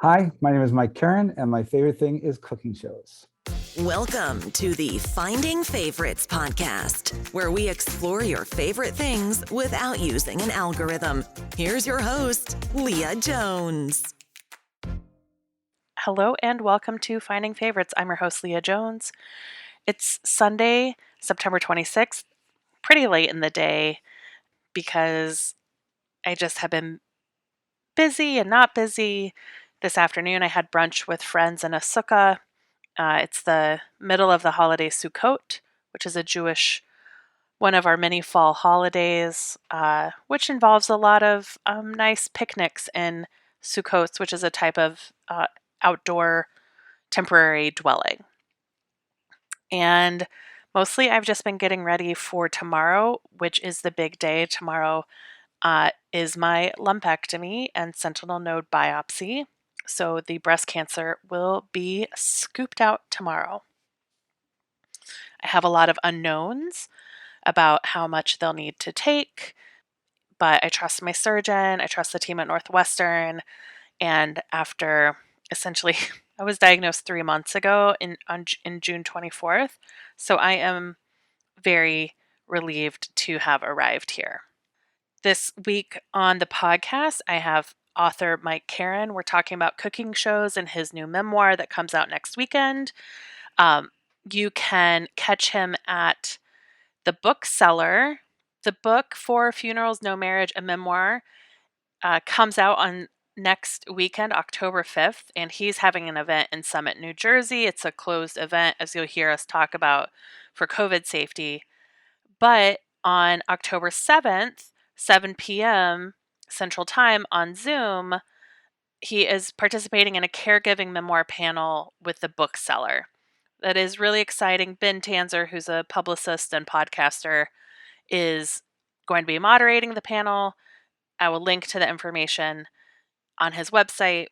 Hi, my name is Mike Keren, and my favorite thing is cooking shows. Welcome to the Finding Favorites podcast, where we explore your favorite things without using an algorithm. Here's your host, Leah Jones. Hello and welcome to Finding Favorites. I'm your host, Leah Jones. It's Sunday, September 26th, pretty late in the day because I just have been busy and not busy. This afternoon, I had brunch with friends in a sukkah. It's the middle of the holiday Sukkot, which is a Jewish one of our many fall holidays, which involves a lot of nice picnics in Sukkots, which is a type of outdoor temporary dwelling. And mostly I've just been getting ready for tomorrow, which is the big day. Tomorrow is my lumpectomy and sentinel node biopsy. So the breast cancer will be scooped out tomorrow. I have a lot of unknowns about how much they'll need to take, but I trust my surgeon. I trust the team at Northwestern. And after essentially, I was diagnosed 3 months ago in June 24th. So I am very relieved to have arrived here. This week on the podcast, I have author Mike Keren. We're talking about cooking shows and his new memoir that comes out next weekend. You can catch him at the bookseller. The book For Funerals, No Marriage, a Memoir comes out on next weekend, October 5th, and he's having an event in Summit, New Jersey. It's a closed event, as you'll hear us talk about, for COVID safety. But on October 7th, 7 p.m. Central Time on Zoom, he is participating in a caregiving memoir panel with the bookseller. That is really exciting. Ben Tanzer, who's a publicist and podcaster, is going to be moderating the panel. I will link to the information on his website.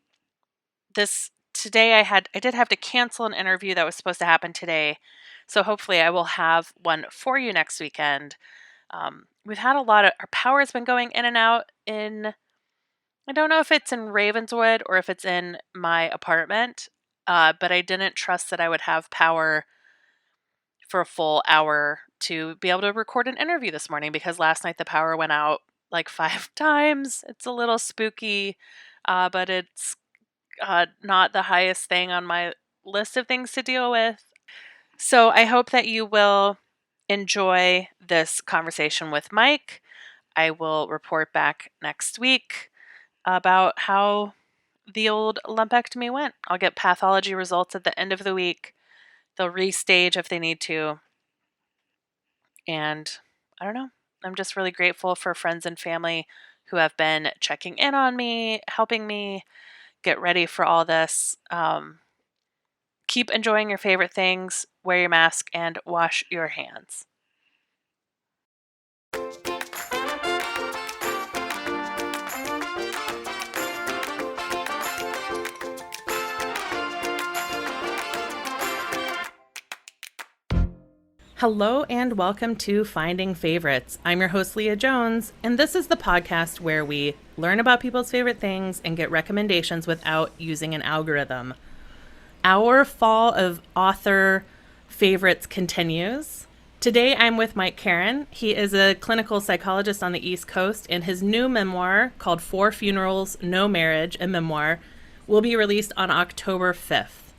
Today I did have to cancel an interview that was supposed to happen today. So hopefully I will have one for you next weekend. We've had our power has been going in and out I don't know if it's in Ravenswood or if it's in my apartment, but I didn't trust that I would have power for a full hour to be able to record an interview this morning because last night the power went out like 5 times. It's a little spooky, but it's not the highest thing on my list of things to deal with. So I hope that you will enjoy this conversation with Mike. I will report back next week about how the old lumpectomy went. I'll get pathology results at the end of the week. They'll restage if they need to. And I don't know. I'm just really grateful for friends and family who have been checking in on me, helping me get ready for all this. Keep enjoying your favorite things, wear your mask, and wash your hands. Hello and welcome to Finding Favorites. I'm your host, Leah Jones, and this is the podcast where we learn about people's favorite things and get recommendations without using an algorithm. Our fall of author favorites continues. Today I'm with Mike Keren. He is a clinical psychologist on the East Coast, and his new memoir called For Funerals, No Marriage, a Memoir, will be released on October 5th.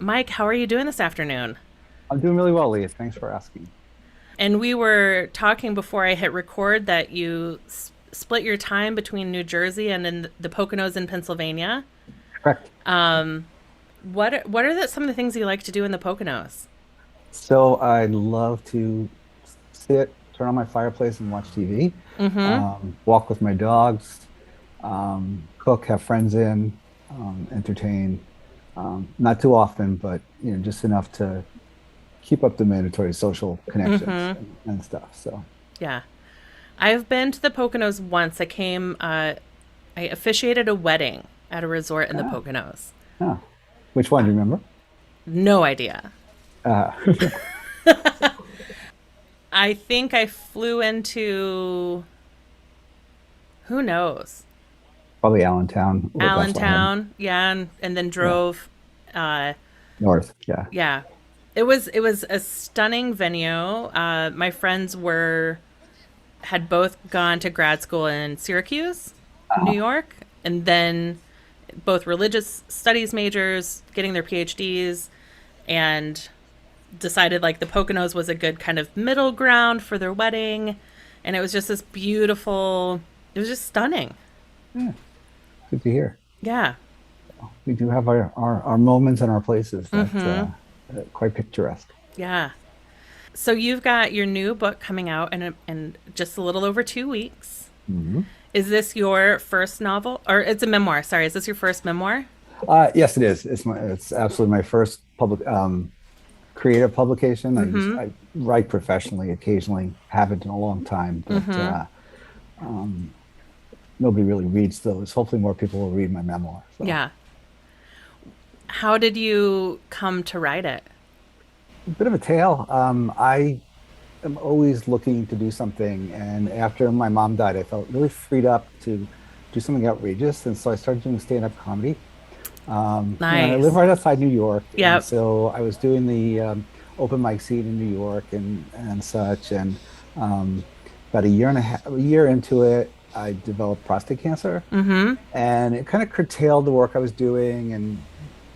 Mike, how are you doing this afternoon? I'm doing really well, Leah. Thanks for asking. And we were talking before I hit record that you split your time between New Jersey and in the Poconos in Pennsylvania. Correct. What are some of the things you like to do in the Poconos? So I love to sit, turn on my fireplace and watch TV, walk with my dogs, cook, have friends in, entertain. Not too often, but just enough to keep up the mandatory social connections and stuff. So yeah, I've been to the Poconos once. I officiated a wedding at a resort in the Poconos. Ah. Which one do you remember? No idea. I think I flew into, who knows? Probably Allentown or Bethlehem. Allentown, yeah, and then Yeah, drove. Uh, north. Yeah. yeah, it was a stunning venue. My friends were had both gone to grad school in Syracuse, New Uh, York, and then both religious studies majors, getting their PhDs, and decided like the Poconos was a good kind of middle ground for their wedding. And it was just this beautiful, it was just stunning. yeah, good to hear. Yeah. We do have our moments and our places that quite picturesque. Yeah. So you've got your new book coming out in just a little over 2 weeks. Mhm. Is this your first novel? Or it's a memoir, sorry. Is this your first memoir? Yes, it is. It's absolutely my first public creative publication. I write professionally, occasionally haven't in a long time, but um, nobody really reads those. Hopefully, more people will read my memoir. So, Yeah. How did you come to write it? a bit of a tale. I am always looking to do something, and after my mom died, I felt really freed up to do something outrageous, and so I started doing stand-up comedy. And I live Nice. right outside New York, and Yep. so I was doing the open mic scene in New York and such. And um, about a year into it, I developed prostate cancer, and it kind of curtailed the work I was doing and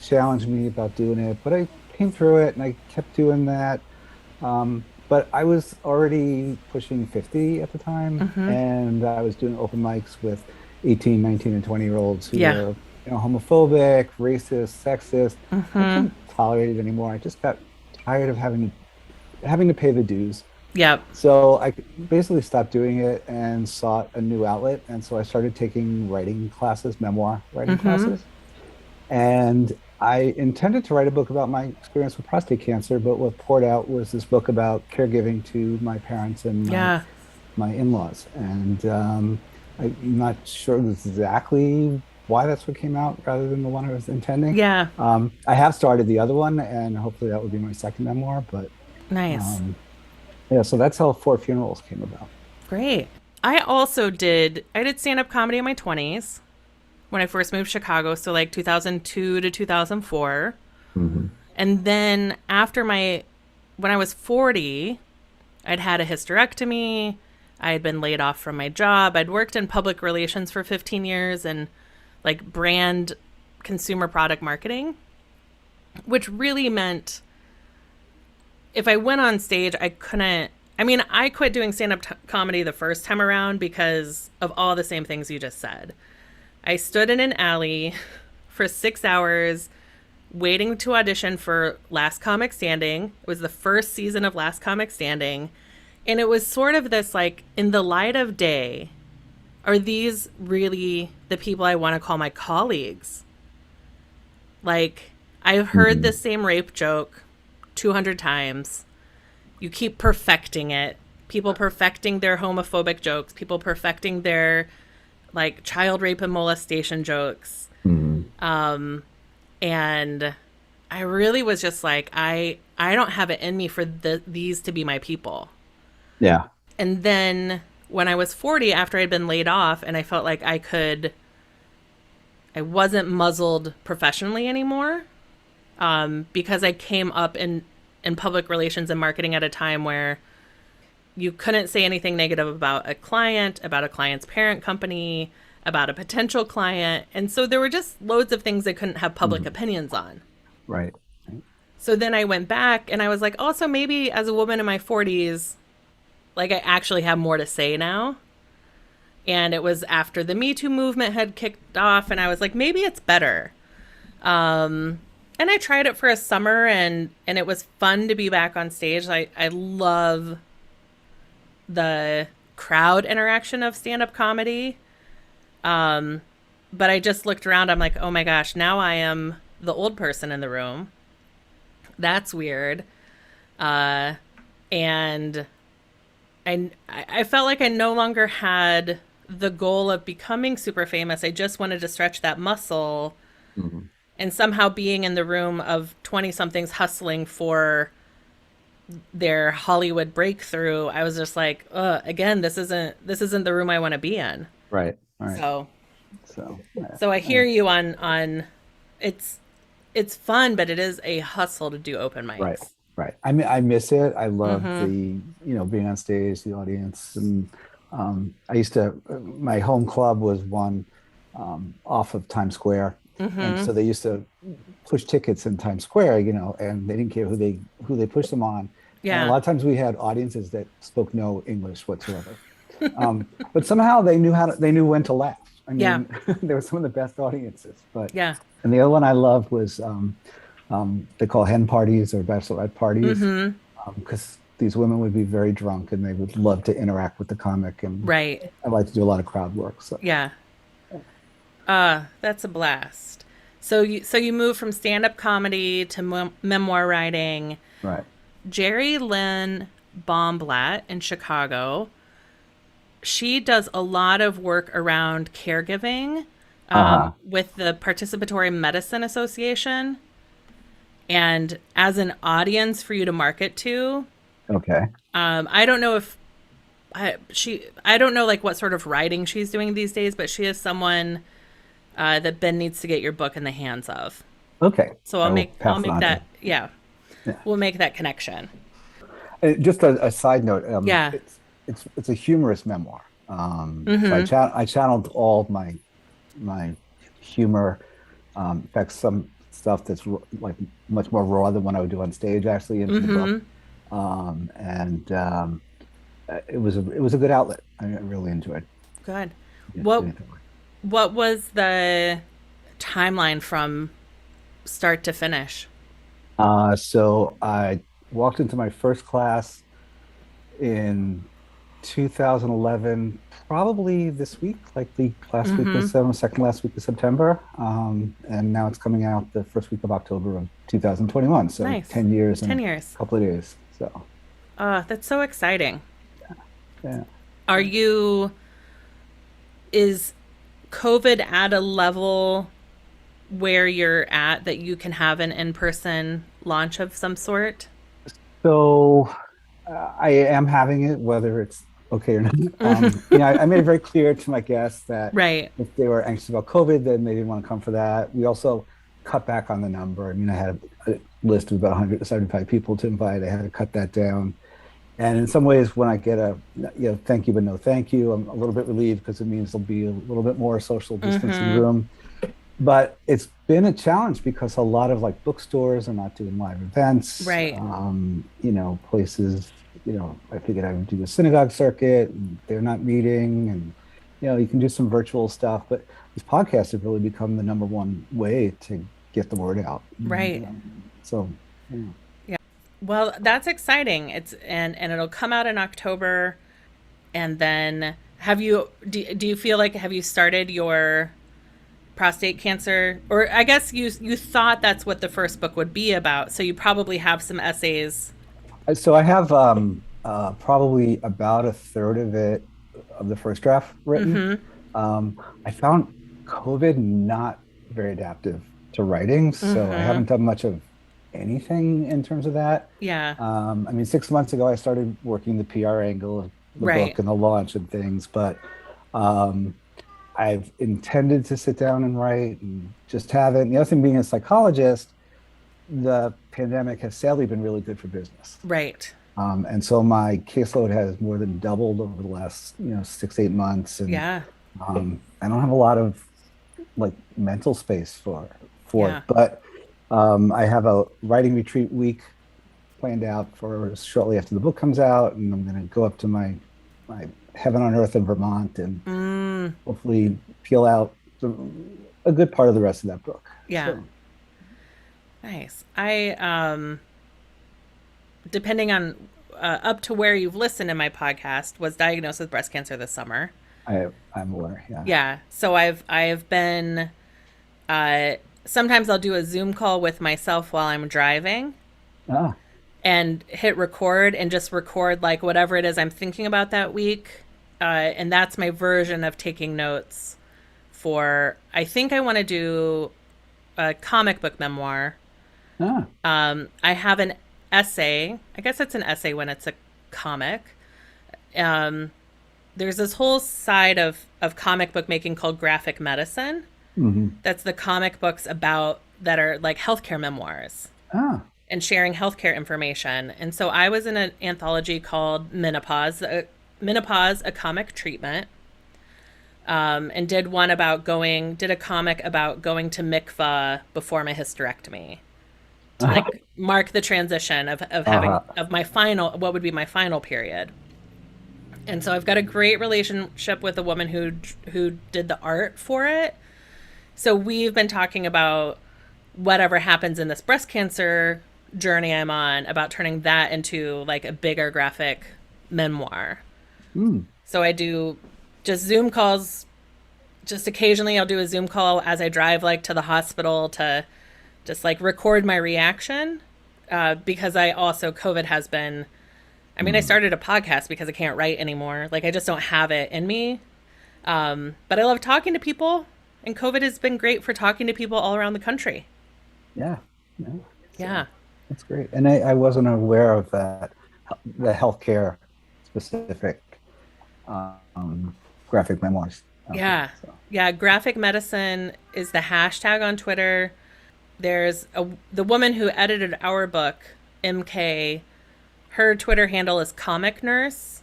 challenged me about doing it. But I came through it, and I kept doing that. But I was already pushing 50 at the time, and I was doing open mics with 18, 19, and 20-year-olds who Yeah. were, homophobic, racist, sexist. I couldn't tolerate it anymore. I just got tired of having to pay the dues. Yep. So I basically stopped doing it and sought a new outlet. And so I started taking writing classes, memoir writing classes. And I intended to write a book about my experience with prostate cancer, but what poured out was this book about caregiving to my parents and Yeah. my in-laws. And I'm not sure exactly why that's what came out rather than the one I was intending. Yeah. I have started the other one, and hopefully that would be my second memoir. But Nice. um, yeah, so that's how Four Funerals came about. Great. I did stand up comedy in my 20s when I first moved to Chicago, so like 2002 to 2004. Hmm. And then when I was 40, I'd had a hysterectomy. I had been laid off from my job. I'd worked in public relations for 15 years and like brand consumer product marketing, which really meant if I went on stage, I couldn't. I mean, I quit doing stand up comedy the first time around because of all the same things you just said. I stood in an alley for 6 hours waiting to audition for Last Comic Standing. It was the first season of Last Comic Standing. And it was sort of this like, in the light of day, are these really the people I want to call my colleagues? Like, I've heard Hmm. the same rape joke 200 times. You keep perfecting it. People perfecting their homophobic jokes, people perfecting their like child rape and molestation jokes. Hmm. And I really was just like, I don't have it in me for these to be my people. Yeah. And then when I was 40, after I'd been laid off and I felt like I wasn't muzzled professionally anymore, because I came up in public relations and marketing at a time where you couldn't say anything negative about about a client's parent company, about a potential client. And so there were just loads of things I couldn't have public Hmm. opinions on. Right. Right. So then I went back and I was like, also, maybe as a woman in my 40s, like I actually have more to say now. And it was after the Me Too movement had kicked off, and I was like, maybe it's better. And I tried it for a summer, and it was fun to be back on stage. I love the crowd interaction of stand up comedy. But I just looked around. I'm like, oh my gosh, now I am the old person in the room. That's weird. And I felt like I no longer had the goal of becoming super famous. I just wanted to stretch that muscle, Hmm. and somehow being in the room of 20 somethings hustling for their Hollywood breakthrough, I was just like, again, this isn't the room I want to be in. Right. All right. So So So I hear you on it's it's fun, but it is a hustle to do open right, mics. right. I mean, I miss it. I love Mm-hmm. the, being on stage, the audience, and I used to. My home club was one off of Times Square, and Mm-hmm. so they used to push tickets in Times Square, and they didn't care who they pushed them on. And a Yeah. lot of times we had audiences that spoke no English whatsoever. But somehow they knew when to laugh. I Yeah. mean, they were some of the best audiences. But Yeah. and the other one I loved was they call hen parties or bachelorette parties Mm-hmm. because these women would be very drunk and they would love to interact with the comic. And Right. I like to do a lot of crowd work. So Yeah. That's a blast. So you move from stand-up comedy to memoir writing. right. Jerry Lynn Baumblatt in Chicago, she does a lot of work around caregiving Uh-huh. with the Participatory Medicine Association. And as an audience for you to market to, Okay. I don't know if I don't know like what sort of writing she's doing these days, but she is someone that Ben needs to get your book in the hands of. Okay. So I will I'll pass it make on to. that, yeah, Yeah. we'll make that connection. Just a side note, Yeah. it's a humorous memoir. So Mm-hmm. I channeled all of my humor. In fact, some stuff that's like much more raw than what I would do on stage actually into the book. Mm-hmm. And it was a good outlet. I really enjoyed Good. What getting to work. what was the timeline from start to finish? So I walked into my first class in 2011, probably this week, like the last week of Mm-hmm. second last week of September. And now it's coming out the first week of October of 2021. So Nice. 10 years and 10 a years. couple of days. So That's so exciting. yeah. Are you is COVID at a level where you're at that you can have an in-person launch of some sort? So I am having it, whether it's okay or not. I made it very clear to my guests that Right. if they were anxious about COVID, then they didn't want to come for that. We also cut back on the number. I mean, I had a list of about 175 people to invite. I had to cut that down. And in some ways, when I get a thank you but no thank you, I'm a little bit relieved because it means there'll be a little bit more social distance in the Mm-hmm. room. But it's been a challenge because a lot of like bookstores are not doing live events. Right. Places, I figured I would do the synagogue circuit and they're not meeting and, you can do some virtual stuff, but these podcasts have really become the number one way to get the word out. And, Right. so, yeah. Yeah. Well, that's exciting. It's and it'll come out in October. And then do you feel like have you started your prostate cancer, or I guess you thought that's what the first book would be about, so you probably have some essays. So I have probably about a third of the first draft written. Mm-hmm. I found COVID not very adaptive to writing, so I Mm-hmm. haven't done much of anything in terms of that. Yeah. I mean, 6 months ago, I started working the PR angle of the Right. book and the launch and things, but um, I've intended to sit down and write and just have it. And the other thing, being a psychologist, the pandemic has sadly been really good for business. Right. And so my caseload has more than doubled over the last, 6, 8 months. And Yeah. I don't have a lot of like mental space for it. Yeah. But I have a writing retreat week planned out for shortly after the book comes out, and I'm going to go up to my heaven on earth in Vermont and Mm. hopefully peel out a good part of the rest of that book. Yeah. So, Nice. I depending on up to where you've listened to my podcast, was diagnosed with breast cancer this summer. I'm aware. Yeah. Yeah. So I've been uh sometimes I'll do a Zoom call with myself while I'm driving Ah, and hit record and just record like whatever it is I'm thinking about that week. And that's my version of taking notes for, I think I want to do a comic book memoir. ah, I have an essay. I guess it's an essay when it's a comic. Um, there's this whole side of comic book making called graphic medicine. Hmm. That's the comic books about that are like healthcare memoirs Ah, and sharing healthcare information. And so I was in an anthology called Menopause, a comic treatment, and did a comic about going to mikvah before my hysterectomy to uh-huh. like mark the transition of having Uh-huh. of my final, what would be my final period. And so I've got a great relationship with a woman who did the art for it. So we've been talking about whatever happens in this breast cancer journey I'm on, about turning that into like a bigger graphic memoir. Mm. So I do just Zoom calls. Just occasionally I'll do a Zoom call as I drive like to the hospital to just like record my reaction. Because I also, COVID has been, I mean, I Mm. started a podcast because I can't write anymore. Like I just don't have it in me. But I love talking to people, and COVID has been great for talking to people all around the country. Yeah. Yeah. Yeah. So that's great. And I wasn't aware of that, the healthcare specific um, graphic memoirs out there. Yeah. So, Yeah. Graphic medicine is the hashtag on Twitter. The woman who edited our book, MK, her Twitter handle is Comic Nurse,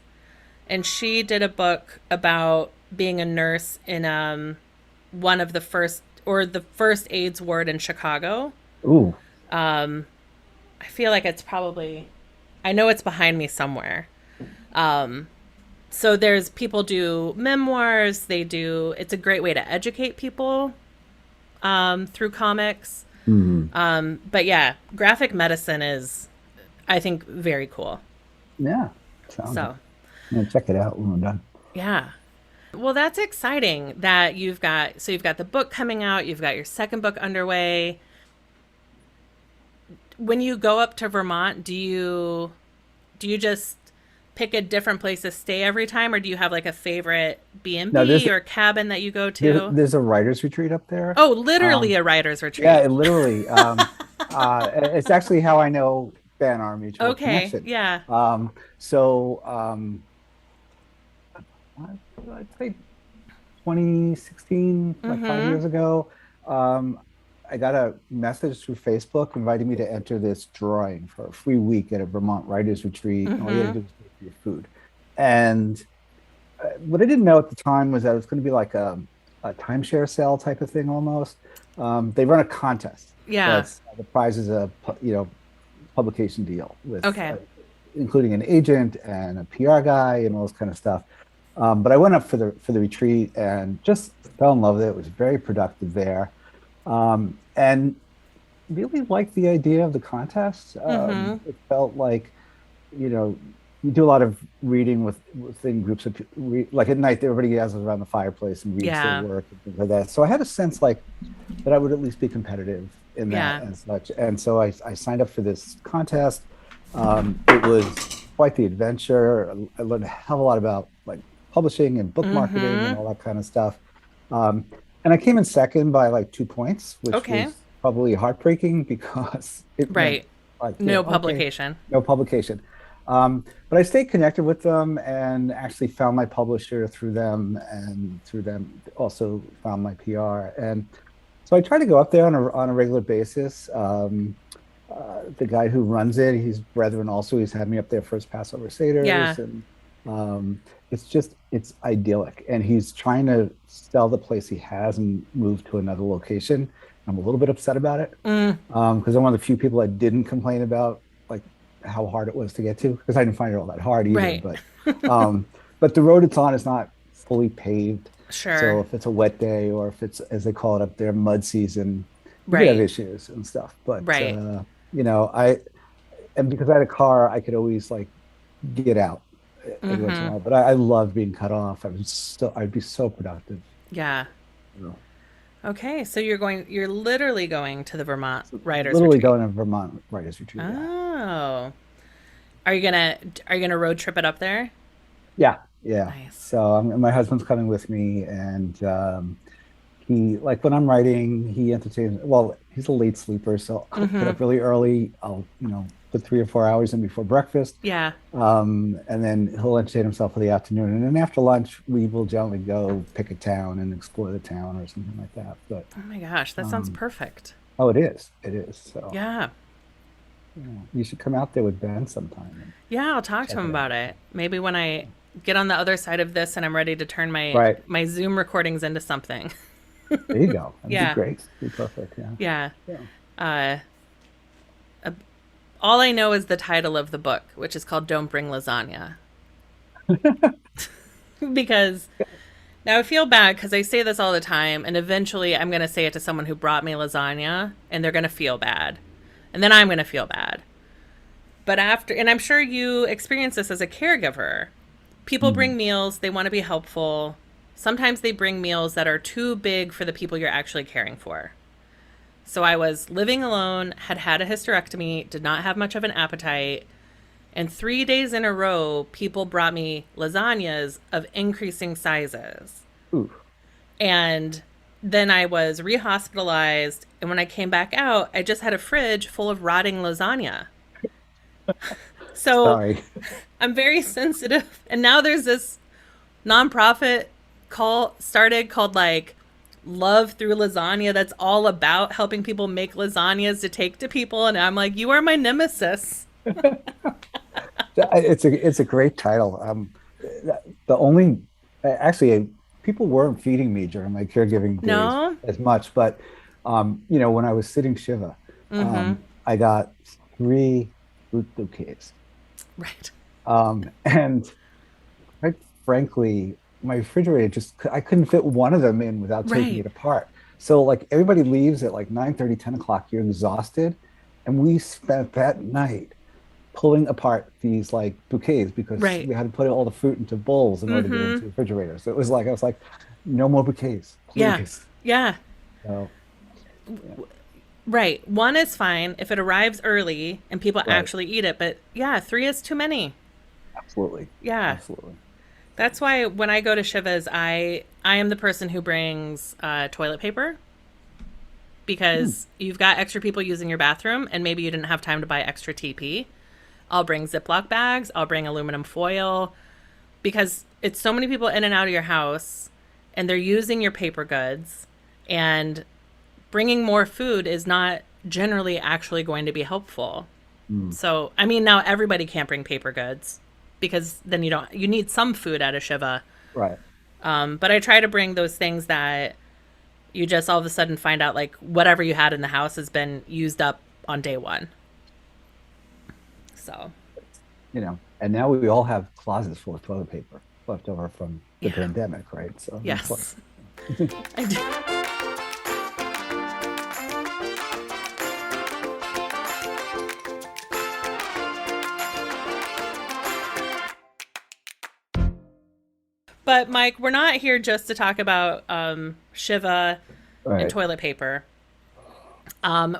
and she did a book about being a nurse in one of the first AIDS ward in Chicago. ooh, I feel like I know it's behind me somewhere. So there's people do memoirs, it's a great way to educate people through comics. mm. But yeah, graphic medicine is, I think, very cool. Yeah, sounds it. So, I'm gonna check it out when we're done. yeah. Well, that's exciting that you've got the book coming out, you've got your second book underway. When you go up to Vermont, do you just pick a different place to stay every time, or do you have like a favorite Now B&B or cabin that you go to? there's a writer's retreat up there. Oh, literally Um, a writer's yeah, retreat. it literally. It's actually how I know Ben, our mutual Okay, connection. yeah. So I'd say 2016, like 5 years ago. Um, I got a message through Facebook inviting me to enter this drawing for a free week at a Vermont writers retreat, and all you had to do was pay for your food. And what I didn't know at the time was that it was going to be like a timeshare sale type of thing almost. They run a contest Yeah. that's the prize is a publication deal with Okay. including an agent and a PR guy and all this kind of stuff. But I went up for the retreat and just fell in love with it. It was very productive there, and really liked the idea of the contest. It felt like, you know, you do a lot of reading within groups of like at night, everybody gathers around the fireplace and reads their Yeah. work and things like that. So I had a sense like that I would at least be competitive in that Yeah. and such. And so I signed up for this contest. It was quite the adventure. I learned a hell of a lot about like publishing and book marketing and all that kind of stuff. Um, and I came in second by like 2 points, which Okay. was probably heartbreaking because it meant Right. like, No okay, publication. no publication. But I stayed connected with them and actually found my publisher through them, and through them also found my PR. And so I try to go up there on a regular basis. The guy who runs it, he's brethren also. He's had me up there for his Passover Yeah. Seder's, and it's idyllic. And he's trying to sell the place he has and move to another location. I'm a little bit upset about it because I'm one of the few people that didn't complain about like how hard it was to get to, because I didn't find it all that hard either. Right. But the road it's on is not fully paved. So Sure. if it's a wet day, or if it's, as they call it up there, mud season, you could have Right. issues and stuff. But Right. and because I had a car, I could always like get out every once in a while. But I love being cut off. I'd be so productive. Yeah. You know. Okay. So you're literally going to the Vermont Writers Literally Retreat. going to Vermont Writers Retreat. Yeah. Oh. Are you gonna road trip it up there? Yeah, yeah. Nice. So my husband's coming with me, and he, like, when I'm writing, he entertains. Well, he's a late sleeper, so I'll get up really early. I'll put 3 or 4 hours in before breakfast. Yeah. And then he'll entertain himself for the afternoon. And then after lunch, we will generally go pick a town and explore the town or something like that. But Oh my gosh, that sounds um, perfect. oh, it is. It is. So Yeah. you should come out there with Ben sometime and Yeah, I'll talk to check him it out. about it. Maybe when I get on the other side of this and I'm ready to turn Right. my Zoom recordings into something. There you go. That'd be Yeah. great. Be perfect. Yeah. Yeah. Yeah. Uh, all I know is the title of the book, which is called Don't Bring Lasagna. Because now I feel bad because I say this all the time, and eventually I'm going to say it to someone who brought me lasagna, and they're going to feel bad. And then I'm going to feel bad. But after, and I'm sure you experience this as a caregiver, people Mhm. bring meals, they want to be helpful. Sometimes they bring meals that are too big for the people you're actually caring for. So I was living alone, had had a hysterectomy, did not have much of an appetite, and 3 days in a row, people brought me lasagnas of increasing sizes. Ooh. And then I was rehospitalized, and when I came back out, I just had a fridge full of rotting lasagna. So Sorry. I'm very sensitive. And now there's this nonprofit call started called like Love Through Lasagna that's all about helping people make lasagnas to take to people. And I'm like, you are my nemesis. It's a great title. The only actually people weren't feeding me during my caregiving days No? as much, but when I was sitting Shiva, I got three fruit bouquets, Right. and quite frankly, my refrigerator I couldn't fit one of them in without taking Right. it apart. So like everybody leaves at like 9:30, 10 o'clock. You're exhausted, and we spent that night pulling apart these like bouquets because Right. we had to put all the fruit into bowls in order to get it into the refrigerator. So it was like I was like, no more bouquets, Yeah. please. Yeah. So yeah, Right. One is fine if it arrives early and people right, actually eat it. But yeah, three is too many. absolutely, Yeah. absolutely. That's why when I go to Shiva's, I am the person who brings toilet paper Hmm. because you've got extra people using your bathroom and maybe you didn't have time to buy extra TP. I'll bring Ziploc bags. I'll bring aluminum foil because it's so many people in and out of your house and they're using your paper goods and bringing more food is not generally actually going to be helpful. Hmm. So, I mean, now everybody can't bring paper goods because then you need some food at a Shiva. Right. But I try to bring those things that you just all of a sudden find out like whatever you had in the house has been used up on day one. So, And now we all have closets full of toilet paper left over from the yeah. pandemic, right? So that's what. Yes. I do. But Mike, we're not here just to talk about Shiva and Right. toilet paper.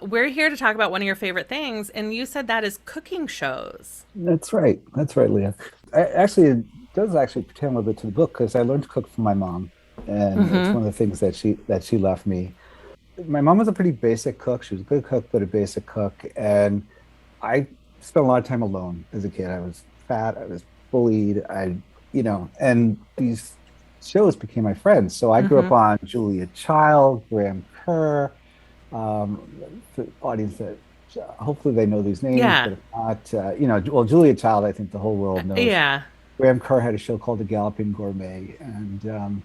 We're here to talk about one of your favorite things, and you said that is cooking shows. That's right. That's right, Leah. Actually, it does actually pertain a little bit to the book because I learned to cook from my mom, and it's one of the things that she left me. My mom was a pretty basic cook. She was a good cook, but a basic cook. And I spent a lot of time alone as a kid. I was fat. I was bullied. And these shows became my friends. So I grew up on Julia Child, Graham Kerr, the audience that hopefully they know these names, Yeah, but if not, well, Julia Child, I think the whole world knows. yeah, Graham Kerr had a show called The Galloping Gourmet, and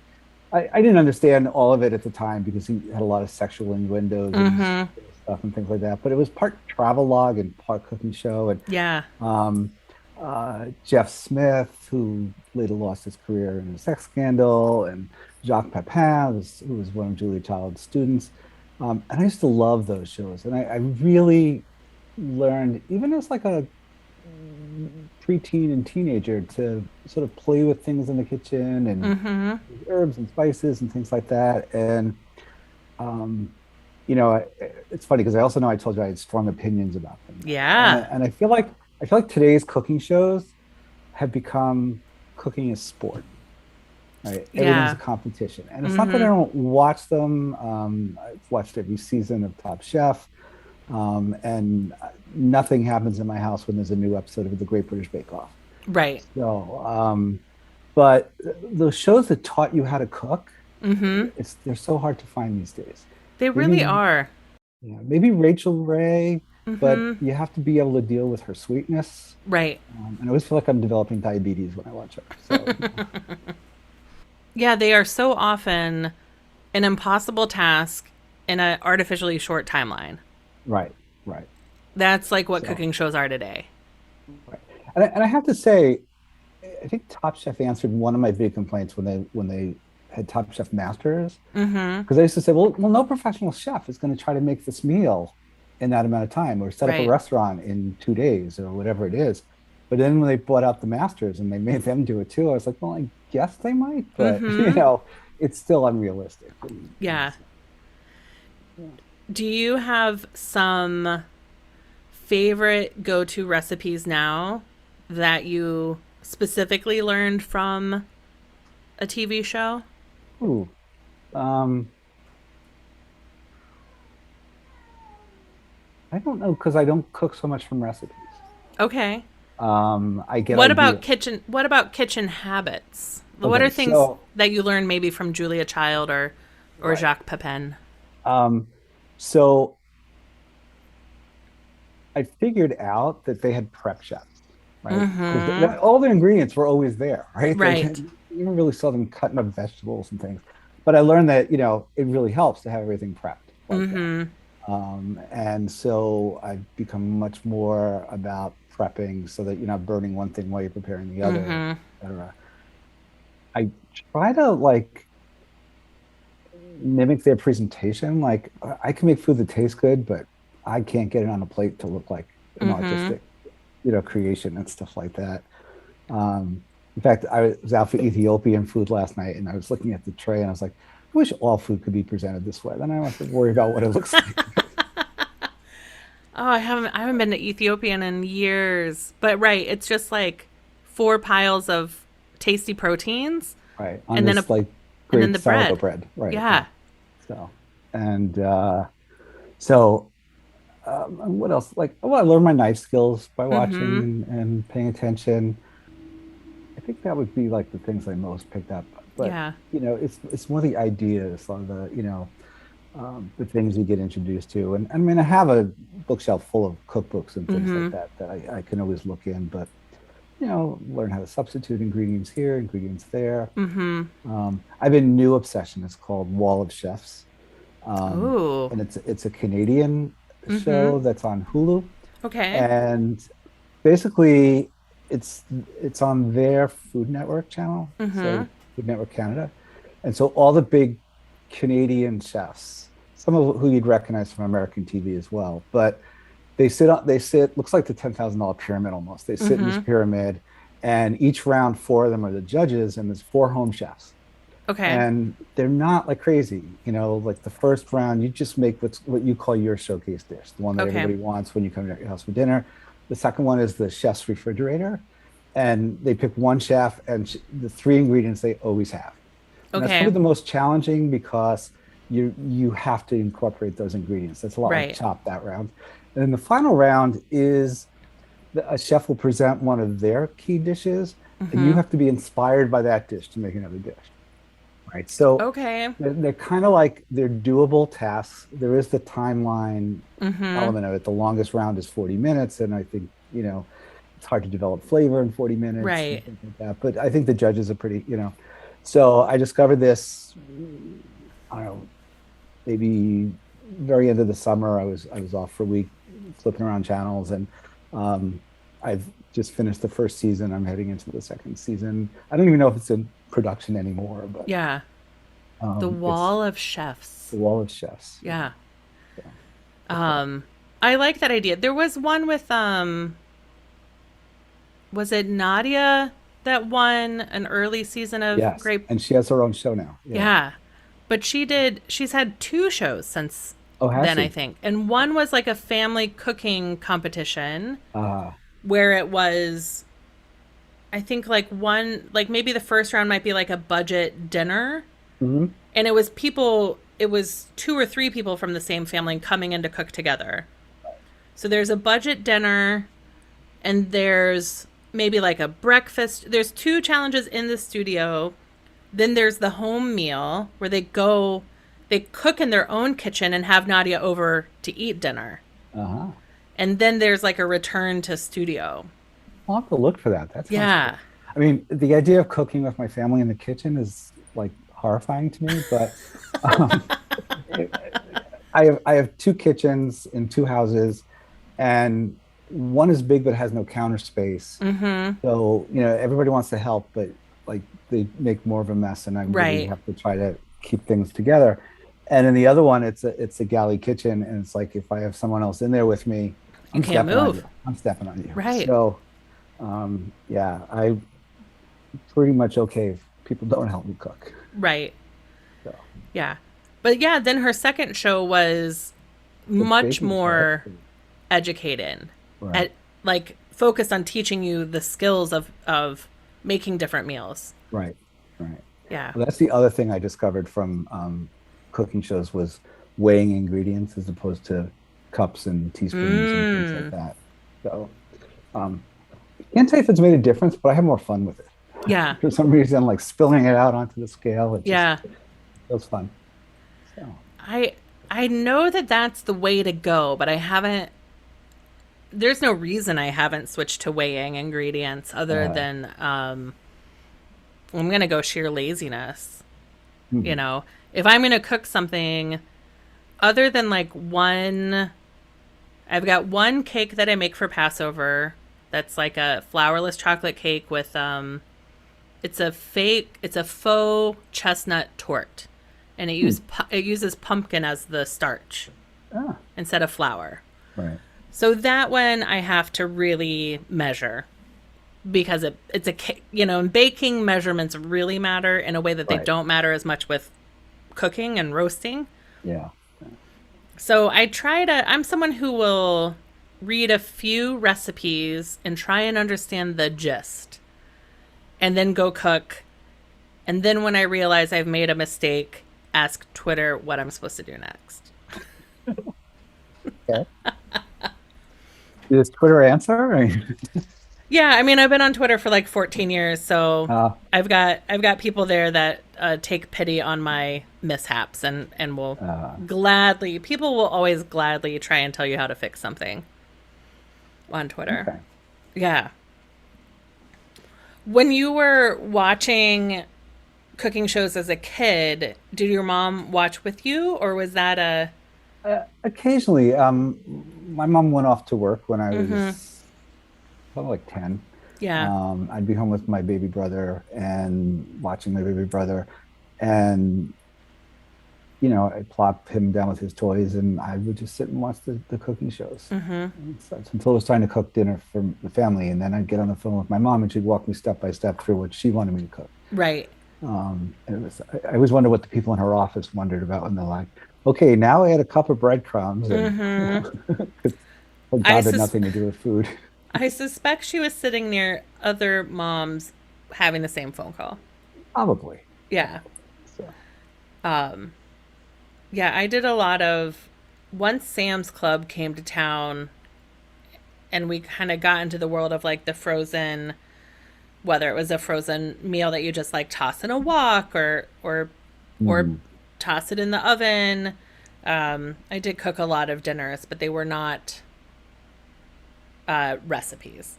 I didn't understand all of it at the time because he had a lot of sexual innuendos and stuff and things like that. But it was part travelogue and part cooking show. And yeah, um, Jeff Smith, who later lost his career in a sex scandal, and Jacques Pepin, who was one of Julia Child's students. And I used to love those shows. And I really learned, even as like a preteen and teenager, to sort of play with things in the kitchen and herbs and spices and things like that. And um, it's funny because I also know I told you I had strong opinions about them, yeah, and I feel like today's cooking shows have become cooking as sport, right? Everything's a yeah. competition, and it's not that I don't watch them. I've watched every season of Top Chef. And nothing happens in my house when there's a new episode of The Great British Bake Off. Right. So, but those shows that taught you how to cook, they're so hard to find these days. They Maybe, really are. yeah, maybe Rachel Ray, but Mm-hmm. you have to be able to deal with her sweetness. Right. And I always feel like I'm developing diabetes when I watch her. So, Yeah, they are so often an impossible task in an artificially short timeline. right, right. That's like what So, cooking shows are today. right. And I have to say, I think Top Chef answered one of my big complaints when they had Top Chef Masters, because I used to say, well, no professional chef is going to try to make this meal in that amount of time or set up a Right. restaurant in 2 days or whatever it is. But then when they brought out the Masters and they made them do it too, I was like, well, I guess they might, but it's still unrealistic. Yeah. So, yeah. Do you have some favorite go-to recipes now that you specifically learned from a TV show? Ooh. Um, I don't know because I don't cook so much from recipes. Okay. I get ideas. What about kitchen habits? What are Okay, things so that you learned maybe from Julia Child or right. Jacques Pepin? Um, so I figured out that they had prep chefs, right? Because all the ingredients were always there, right? Right. You never really saw them cutting up vegetables and things. But I learned that, it really helps to have everything prepped like that. And so I've become much more about prepping so that you're not burning one thing while you're preparing the other, et cetera. I try to mimic their presentation. Like I can make food that tastes good, but I can't get it on a plate to look like an artistic, creation and stuff like that. In fact, I was out for Ethiopian food last night, and I was looking at the tray, and I was like, I wish all food could be presented this way. Then I don't have to worry about what it looks like. Oh, I haven't been to Ethiopian in years. But right, it's just like four piles of tasty proteins Right. On and then a this like and then great the sourdough bread. bread. Right. Yeah. Right. So, and so what else? Like, well, I learned my knife skills by watching and paying attention. I think that would be like the things I most picked up. But Yeah. it's more the ideas, on the things you get introduced to. And I mean, I have a bookshelf full of cookbooks and things like that I can always look in, but learn how to substitute ingredients here, ingredients there. I have a new obsession. It's called Wall of Chefs. Ooh. And it's a Canadian show that's on Hulu. Okay. And basically it's on their Food Network channel, so Food Network Canada. And so all the big Canadian chefs, some of who you'd recognize from American TV as well, but they sit looks like the $10,000 pyramid almost. They sit in this pyramid, and each round four of them are the judges, and there's four home chefs. Okay. And they're not like crazy, like the first round, you just make what you call your showcase dish, the one that Okay. everybody wants when you come to your house for dinner. The second one is the chef's refrigerator, and they pick one chef and the three ingredients they always have. And that's Okay. probably the most challenging because you have to incorporate those ingredients. That's a lot like Right. chop that round. And then the final round is a chef will present one of their key dishes, and you have to be inspired by that dish to make another dish. Right. So Okay. they're kind of like they're doable tasks. There is the timeline element of it. The longest round is 40 minutes. And I think, it's hard to develop flavor in 40 minutes and Right. things like that. But I think the judges are pretty. So I discovered this, I don't know, maybe very end of the summer. I was off for a week flipping around channels, and I've just finished the first season. I'm heading into the second season. I don't even know if it's in production anymore, but Yeah. The it's wall of chefs. the Wall of Chefs. Yeah. So, I like that idea. There was one with was it Nadia that won an early season of yes, Great? and she has her own show now. Yeah. But she's had two shows since Oh, has then, I she? think. And one was like a family cooking competition Uh, where it was, I think like maybe the first round might be like a budget dinner. mhm. And it was two or three people from the same family coming in to cook together. So there's a budget dinner, and there's maybe like a breakfast. There's 2 challenges in the studio. Then there's the home meal where they cook in their own kitchen and have Nadia over to eat dinner. Uh-huh. And then there's like a return to studio. I'll have to look for that. That sounds Yeah. cool. I mean, the idea of cooking with my family in the kitchen is like horrifying to me, but um, I have 2 kitchens in 2 houses, and one is big but has no counter space. Mm-hmm. So, everybody wants to help, but like they make more of a mess, and I really Right. have to try to keep things together. And in the other one, it's a galley kitchen, and it's like if I have someone else in there with me, You I'm can't stepping on move. you. I'm stepping on you. Right. So, yeah, I'm pretty much okay if people don't help me cook. Right. So Yeah. But yeah, then her second show was it's much baking, right? more educated, Right, at like focused on teaching you the skills of making different meals. right, right. Yeah. Well, that's the other thing I discovered from cooking shows was weighing ingredients as opposed to cups and teaspoons and things like that. So, um, can't say if it's made a difference, but I have more fun with it. Yeah. For some reason, like spilling it out onto the scale, it just Yeah. feels fun. So, I know that that's the way to go, but I haven't. There's no reason I haven't switched to weighing ingredients other uh, than I'm gonna go sheer laziness. You mhm. know, if I'm gonna cook something, other than like I've got one cake that I make for Passover. That's like a flourless chocolate cake with it's a faux chestnut tort, and it uses pumpkin as the starch Ah, instead of flour. right, So that one I have to really measure because it's a in baking measurements really matter in a way that they right. don't matter as much with cooking and roasting. Yeah. So I'm someone who will read a few recipes and try and understand the gist and then go cook. And then when I realize I've made a mistake, ask Twitter what I'm supposed to do next. Okay. Does Twitter answer? Yeah, I mean, I've been on Twitter for like 14 years, so Uh, I've got people there that take pity on my mishaps and will uh, people will always gladly try and tell you how to fix something on Twitter. okay. Yeah. When you were watching cooking shows as a kid, did your mom watch with you, or was that a? Occasionally, my mom went off to work when I Mm-hmm. was probably like 10. Yeah. I'd be home with my baby brother and watching my baby brother. And, I'd plop him down with his toys and I would just sit and watch the cooking shows. Mm-hmm. And such, until it was time to cook dinner for the family. And then I'd get on the phone with my mom and she'd walk me step by step through what she wanted me to cook. Right. I always wonder what the people in her office wondered about when they're like, okay, now add a cup of breadcrumbs and Mm-hmm. oh I God, had nothing to do with food. I suspect she was sitting near other moms having the same phone call. Probably. Yeah. So, Um, yeah, I did a lot of. Once Sam's Club came to town, and we kind of got into the world of like the frozen, whether it was a frozen meal that you just like toss in a wok or mm, toss it in the oven. I did cook a lot of dinners, but they were not recipes.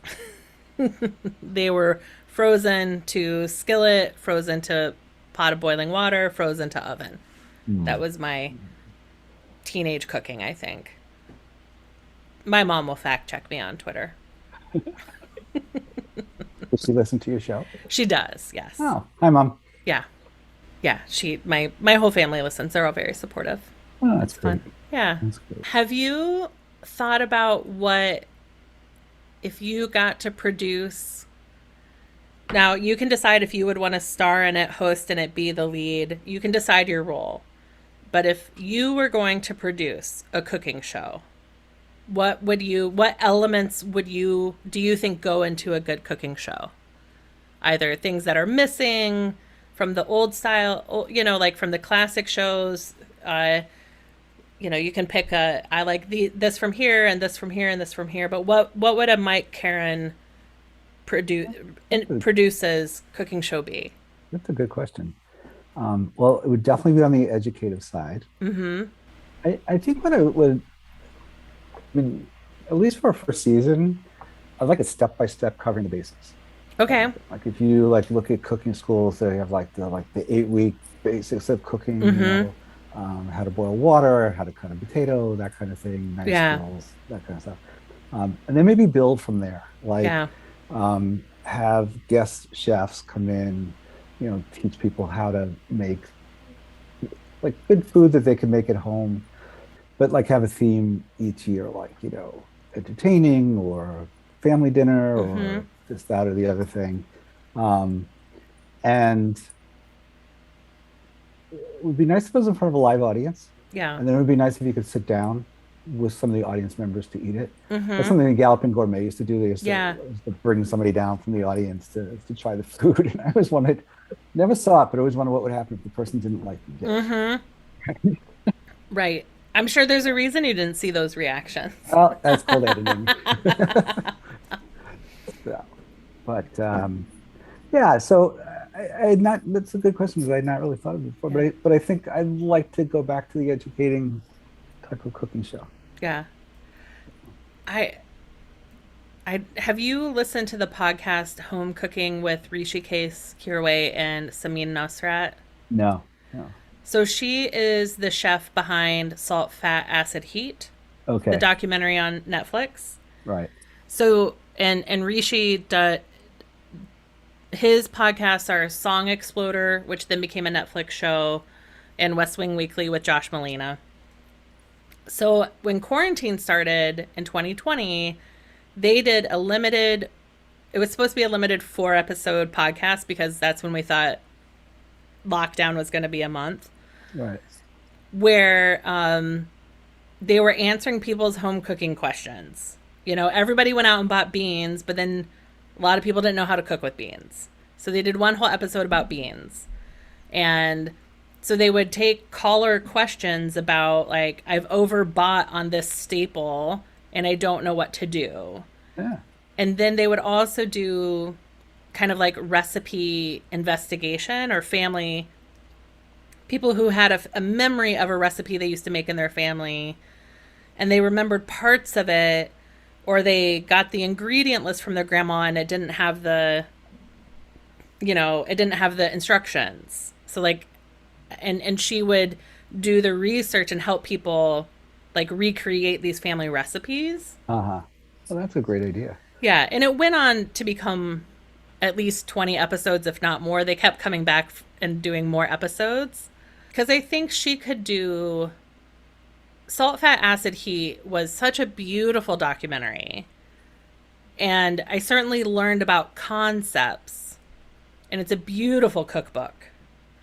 They were frozen to skillet, frozen to pot of boiling water, frozen to oven. That mm. was my teenage cooking, I think. My mom will fact check me on Twitter. Does she listen to your show? She does, yes. Oh, hi, Mom. Yeah. Yeah, my whole family listens. They're all very supportive. Oh, It's that's great. fun. Yeah. That's great. Have you thought about what if you got to produce? Now, you can decide if you would want to star in it, host in it, be the lead. You can decide your role. But if you were going to produce a cooking show, what elements do you think go into a good cooking show? Either things that are missing from the old style, like from the classic shows, you can pick I like this from here and this from here and this from here. But what would a Mike Keren produces cooking show be? That's a good question. Well, it would definitely be on the educative side. I think what I would, I mean, at least for a first season, I'd like a step-by-step covering the basics. Okay. Like if you like look at cooking schools, they have like the 8-week basics of cooking, how to boil water, how to cut a potato, that kind of thing, knife skills, that kind of stuff. And then maybe build from there. Like have guest chefs come in, teach people how to make like good food that they can make at home, but like have a theme each year, like, entertaining or family dinner or this, that, or the other thing. And it would be nice if it was in front of a live audience. Yeah. And then it would be nice if you could sit down with some of the audience members to eat it. That's something the Galloping Gourmet used to do. They used to bring somebody down from the audience to try the food. And I always wanted, never saw it, but I always wondered what would happen if the person didn't like the dish. Right. I'm sure there's a reason you didn't see those reactions. Well, that's called editing. So, but so I had not. That's a good question because I had not really thought of it before. But I think I'd like to go back to the educating type of cooking show. Yeah. I have you listened to the podcast Home Cooking with Rishikesh Kirway and Samin Nosrat? No. So she is the chef behind Salt, Fat, Acid, Heat. Okay. The documentary on Netflix. Right. So and Rishi his podcasts are Song Exploder, which then became a Netflix show, and West Wing Weekly with Josh Malina. So when quarantine started in 2020, they did it was supposed to be a limited 4-episode podcast because that's when we thought lockdown was going to be a month. Right. Where they were answering people's home cooking questions. Everybody went out and bought beans, but then a lot of people didn't know how to cook with beans. So they did one whole episode about beans. And so they would take caller questions about, like, I've overbought on this staple and I don't know what to do. Yeah. And then they would also do kind of like recipe investigation or family people who had a memory of a recipe they used to make in their family and they remembered parts of it, or they got the ingredient list from their grandma and it didn't have the instructions. So like, and she would do the research and help people like recreate these family recipes. Well, that's a great idea. Yeah. And it went on to become at least 20 episodes, if not more. They kept coming back and doing more episodes because I think she could do Salt, Fat, Acid, Heat was such a beautiful documentary. And I certainly learned about concepts, and it's a beautiful cookbook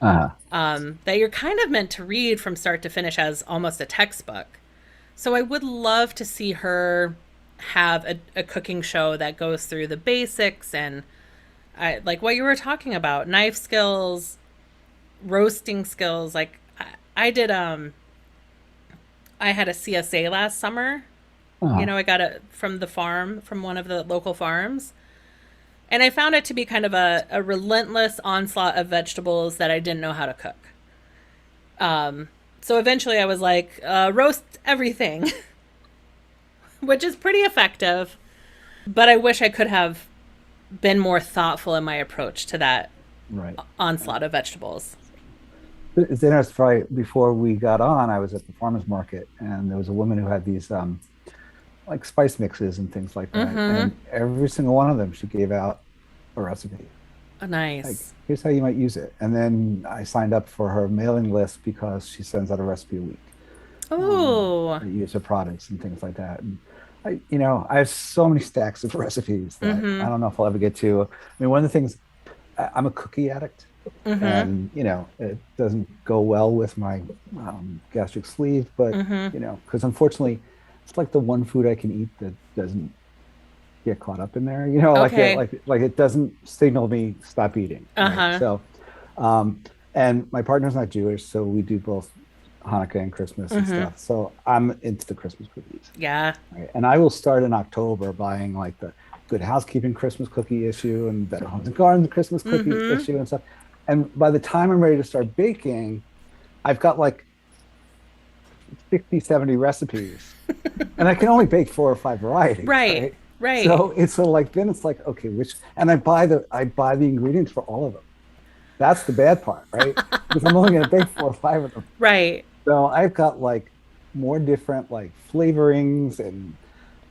that you're kind of meant to read from start to finish as almost a textbook. So I would love to see her have a cooking show that goes through the basics and like what you were talking about, knife skills, roasting skills. Like I did, I had a CSA last summer. I got it from the farm, from one of the local farms. And I found it to be kind of a relentless onslaught of vegetables that I didn't know how to cook. So eventually I was like, roast everything, which is pretty effective. But I wish I could have been more thoughtful in my approach to that onslaught of vegetables. It's interesting. Right before we got on, I was at the farmer's market, and there was a woman who had these like spice mixes and things like that. And every single one of them, she gave out a recipe. Oh, nice. Like, here's how you might use it. And then I signed up for her mailing list because she sends out a recipe a week. Oh. Use her products and things like that. And I have so many stacks of recipes that I don't know if I'll ever get to. I mean, one of the things, I'm a cookie addict. And it doesn't go well with my gastric sleeve, but because unfortunately it's like the one food I can eat that doesn't get caught up in there, like it doesn't signal me stop eating, right? So and my partner's not Jewish, so we do both Hanukkah and Christmas and stuff. So I'm into the Christmas cookies. Yeah. Right? And I will start in October buying like the Good Housekeeping Christmas cookie issue and Better Homes and Gardens Christmas cookie issue and stuff. And by the time I'm ready to start baking, I've got like 60, 70 recipes. And I can only bake 4 or 5 varieties. Right. Right. So it's like then it's like, okay, and I buy the ingredients for all of them. That's the bad part, right? Because I'm only gonna bake 4 or 5 of them. Right. So I've got like more different like flavorings and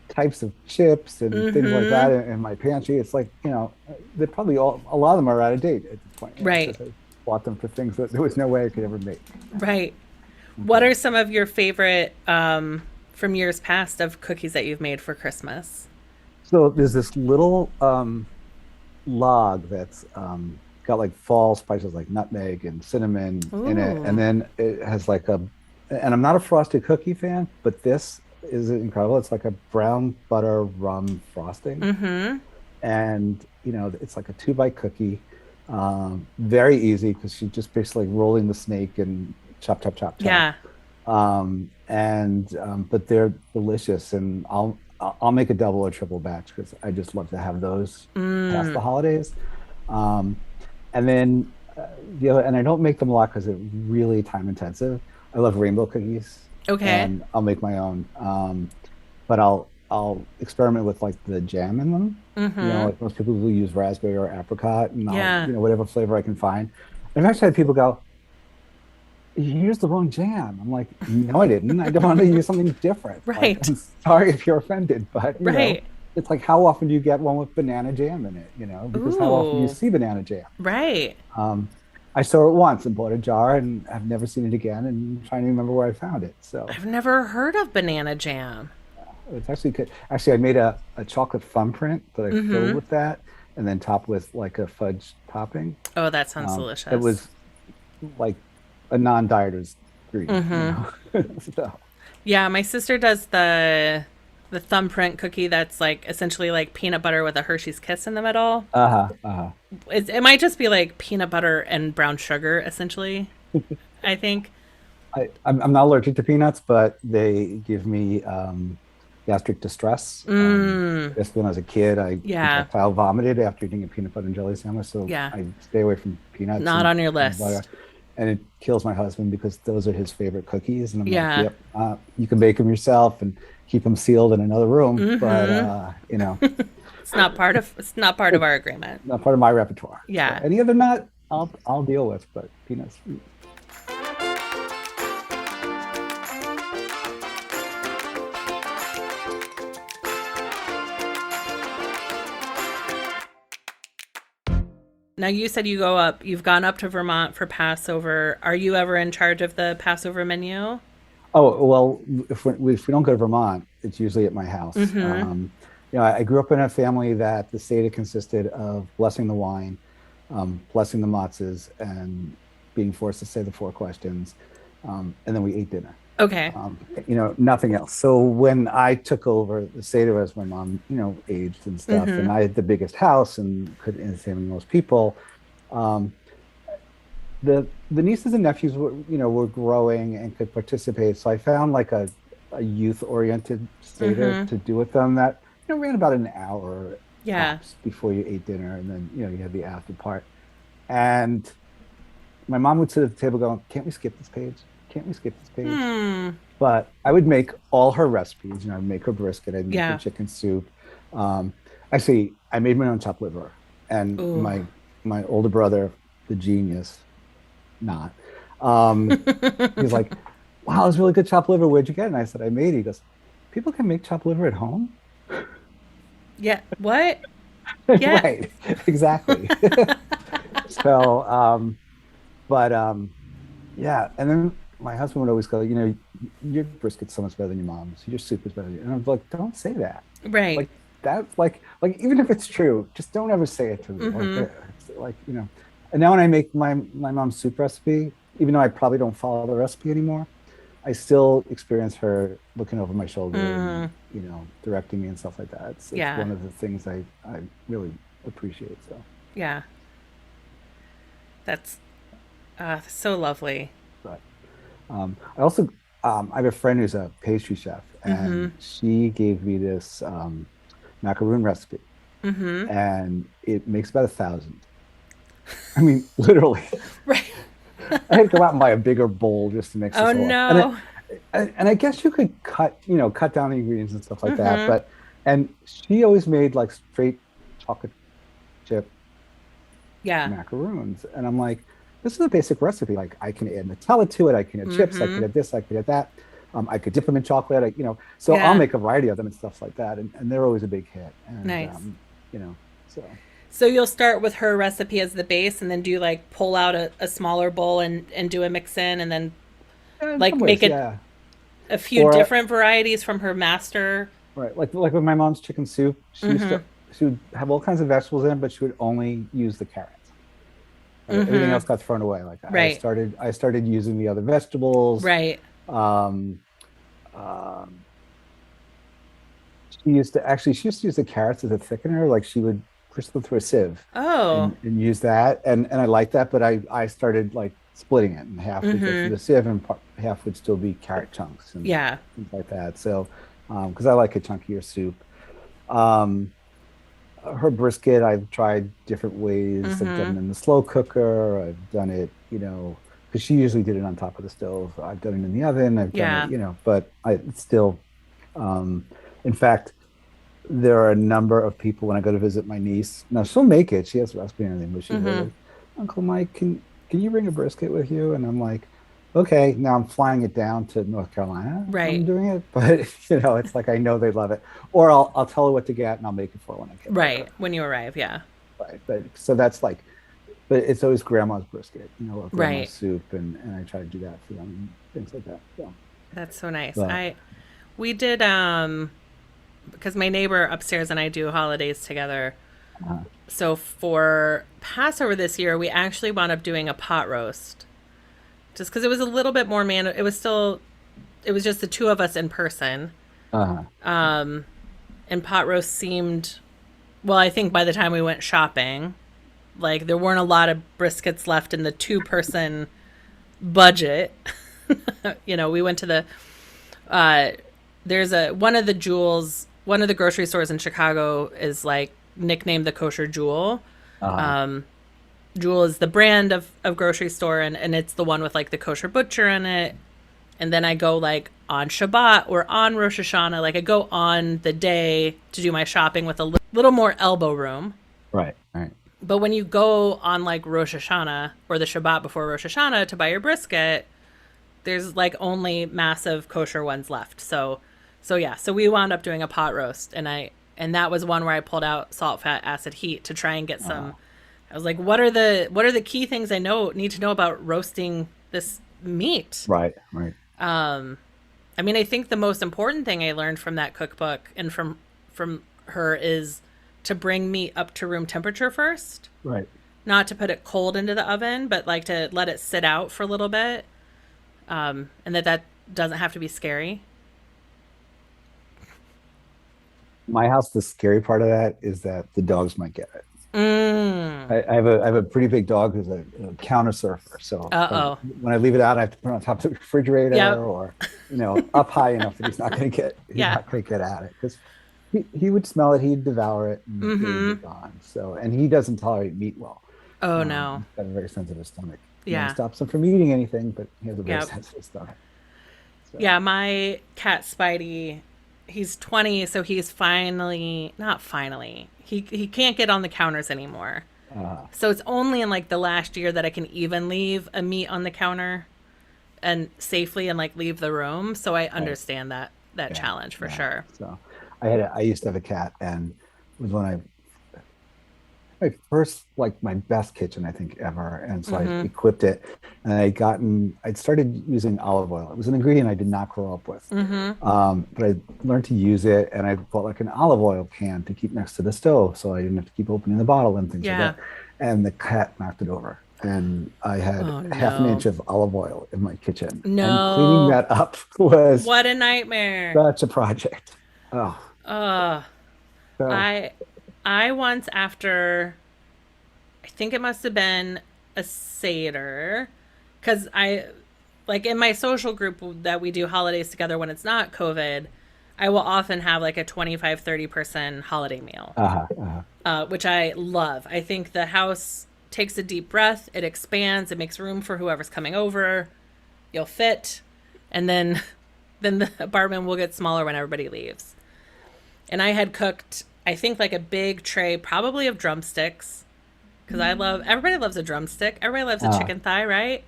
types of chips and things like that in my pantry. It's like, they're probably a lot of them are out of date at this point. Right. I bought them for things that there was no way I could ever make. Right. What are some of your favorite from years past of cookies that you've made for Christmas? So there's this little log that's got like fall spices like nutmeg and cinnamon in it. And then it has like and I'm not a frosted cookie fan, but this is incredible. It's like a brown butter rum frosting. And, it's like a 2-bite cookie. Very easy because you're just basically rolling the snake and chop, chop, chop, chop. Yeah. But they're delicious, and I'll make a double or triple batch because I just love to have those past the holidays. And then and I don't make them a lot because it's really time intensive. I love rainbow cookies. Okay. And I'll make my own. But I'll experiment with like the jam in them. Like most people will use raspberry or apricot, and I'll, whatever flavor I can find. And I've actually had people go, "You used the wrong jam." I'm like, "No, I didn't. I don't want to use something different." Right. Like, I'm sorry if you're offended, but right. It's like, how often do you get one with banana jam in it? Because how often do you see banana jam? Right. I saw it once and bought a jar, and I've never seen it again. And I'm trying to remember where I found it. So I've never heard of banana jam. It's actually good. Actually, I made a chocolate thumbprint that I filled with that, and then topped with like a fudge topping. Oh, that sounds delicious. It was like a non-dieter's dream. So. Yeah, my sister does the thumbprint cookie that's like essentially like peanut butter with a Hershey's Kiss in the middle. It might just be like peanut butter and brown sugar, essentially, I think. I'm not allergic to peanuts, but they give me gastric distress. Just when I was a kid, I projectile vomited after eating a peanut butter and jelly sandwich. So I stay away from peanuts. Not on your list. And it kills my husband because those are his favorite cookies. And I'm like, yep, you can bake them yourself and keep them sealed in another room. But, it's not part of our agreement. Not part of my repertoire. Yeah. So any other nut, I'll deal with, but peanuts. Now, you said you've gone up to Vermont for Passover. Are you ever in charge of the Passover menu? Oh, well, if we don't go to Vermont, it's usually at my house. I grew up in a family that the Seder consisted of blessing the wine, blessing the matzahs, and being forced to say the 4 questions. And then we ate dinner. Okay. Nothing else. So when I took over the Seder as my mom, aged and stuff, and I had the biggest house and could entertain most people, the nieces and nephews were growing and could participate. So I found like a youth-oriented Seder to do with them that ran about an hour before you ate dinner, and then you had the after part. And my mom would sit at the table going, "Can't we skip this page? Can't we skip this page?" But I would make all her recipes. I'd make her brisket, I'd make her chicken soup. Actually, I made my own chopped liver, and my older brother, the genius, not. He's like, "Wow, it was really good chopped liver. Where'd you get it?" And I said, "I made it." He goes, "People can make chopped liver at home?" Yeah. What? Yeah. Right. Exactly. So, yeah. And then my husband would always go, "Your brisket's so much better than your mom's. Your soup is better." And I'm like, "Don't say that." Right. Like that's like even if it's true, just don't ever say it to me. And now when I make my mom's soup recipe, even though I probably don't follow the recipe anymore, I still experience her looking over my shoulder and, directing me and stuff like that. It's one of the things I really appreciate. So yeah, that's so lovely. I also I have a friend who's a pastry chef, and she gave me this macaroon recipe, and it makes about 1,000. I mean, literally, Right. I had to go out and buy a bigger bowl just to mix Oh this all up. And no. I guess you could cut down the ingredients and stuff like that. But and she always made like straight chocolate chip Yeah. macaroons, and I'm like, this is a basic recipe. Like I can add Nutella to it, I can add chips, I could add this, I could add that. I could dip them in chocolate, so I'll Yeah. make a variety of them and stuff like that, and they're always a big hit. And Nice. you know, so So you'll start with her recipe as the base, and then do you like pull out a smaller bowl and do a mix in, and then yeah, in some like ways, make it yeah. a few Or different varieties from her master. right, like with my mom's chicken soup, she would have all kinds of vegetables in, but she would only use the carrots. Right? Everything else got thrown away. Like Right. I started using the other vegetables. Right. Um, um, she used to use the carrots as a thickener. Like she would crush them through a sieve Oh. and use that. And I like that, but I started like splitting it, and half would go through the sieve, and half would still be carrot chunks and Yeah. things like that. So, because I like a chunkier soup. Um, her brisket, I've tried different ways. I've done it in the slow cooker. I've done it, because she usually did it on top of the stove. I've done it in the oven. I've done Yeah. it, but it's still, in fact, there are a number of people when I go to visit my niece. Now she'll make it. She has a recipe and everything, but she's like, Uncle Mike, can you bring a brisket with you? And I'm like, okay. Now I'm flying it down to North Carolina. Right. I'm doing it, but it's like I know they love it. Or I'll tell her what to get and I'll make it for her when I get Right. there. When you arrive. Yeah. Right. But so that's like, but it's always grandma's brisket, or grandma's Right. soup, and I try to do that for them and things like that. So, That's so nice. but We did because my neighbor upstairs and I do holidays together. uh, So for Passover this year, we actually wound up doing a pot roast, just because it was a little bit more it was just the two of us in person, uh, and pot roast seemed, well, I think by the time we went shopping, like there weren't a lot of briskets left in the two-person budget. We went to the there's one of the grocery stores in Chicago is like nicknamed the Kosher Jewel. uh, Jewel is the brand of grocery store, and it's the one with like the kosher butcher in it. And then I go like on Shabbat or on Rosh Hashanah, like I go on the day to do my shopping with a little more elbow room. right, right, But when you go on like Rosh Hashanah or the Shabbat before Rosh Hashanah to buy your brisket, there's like only massive kosher ones left. So yeah, so we wound up doing a pot roast, and that was one where I pulled out salt, fat, acid, heat to try and get some. I was like, what are the key things I need to know about roasting this meat? right, right, I mean, I think the most important thing I learned from that cookbook and from her is to bring meat up to room temperature first, right. not to put it cold into the oven, but like to let it sit out for a little bit, and that doesn't have to be scary. My house, the scary part of that is that the dogs might get it. Mm. I have a pretty big dog who's a counter surfer. So Uh-oh. when I leave it out, I have to put it on top of the refrigerator Yep. or, up high enough that he's not going to Yeah. get at it, because he would smell it, he'd devour it, and it would be gone. So, and he doesn't tolerate meat well. Oh no. He's got a very sensitive stomach. Yeah. It stops him from eating anything, but he has a very Yep. sensitive stomach. So, Yeah, my cat Spidey, he's 20, so he's not finally. He can't get on the counters anymore. So it's only in like the last year that I can even leave a meat on the counter and safely and like leave the room. So I understand that challenge for sure. So I used to have a cat, and it was when my first, like my best kitchen, I think, ever. And so I equipped it, and I'd started using olive oil. It was an ingredient I did not grow up with. But I learned to use it, and I bought like an olive oil can to keep next to the stove, so I didn't have to keep opening the bottle and things like that. And the cat knocked it over, and I had half an inch of olive oil in my kitchen. No. And cleaning that up was What a nightmare. such a project. Oh. So, I once, after, I think it must have been a Seder, because like in my social group that we do holidays together when it's not COVID, I will often have like a 25, 30-person holiday meal, Uh-huh, uh-huh. which I love. I think the house takes a deep breath, it expands, it makes room for whoever's coming over. You'll fit, and then then the apartment will get smaller when everybody leaves. And I had cooked, I think, like a big tray, probably of drumsticks, because everybody loves a drumstick. Everybody loves a Uh, chicken thigh, right?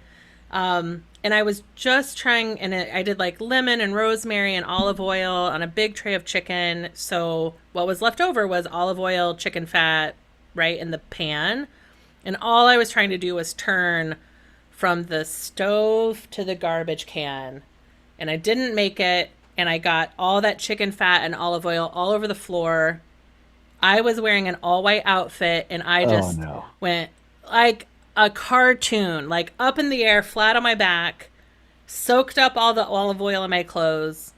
And I was just trying, and I did like lemon and rosemary and olive oil on a big tray of chicken. So what was left over was olive oil, chicken fat, right, in the pan. And all I was trying to do was turn from the stove to the garbage can. And I didn't make it. And I got all that chicken fat and olive oil all over the floor. I was wearing an all white outfit, and I oh just no. went like a cartoon, like up in the air, flat on my back, soaked up all the olive oil in my clothes.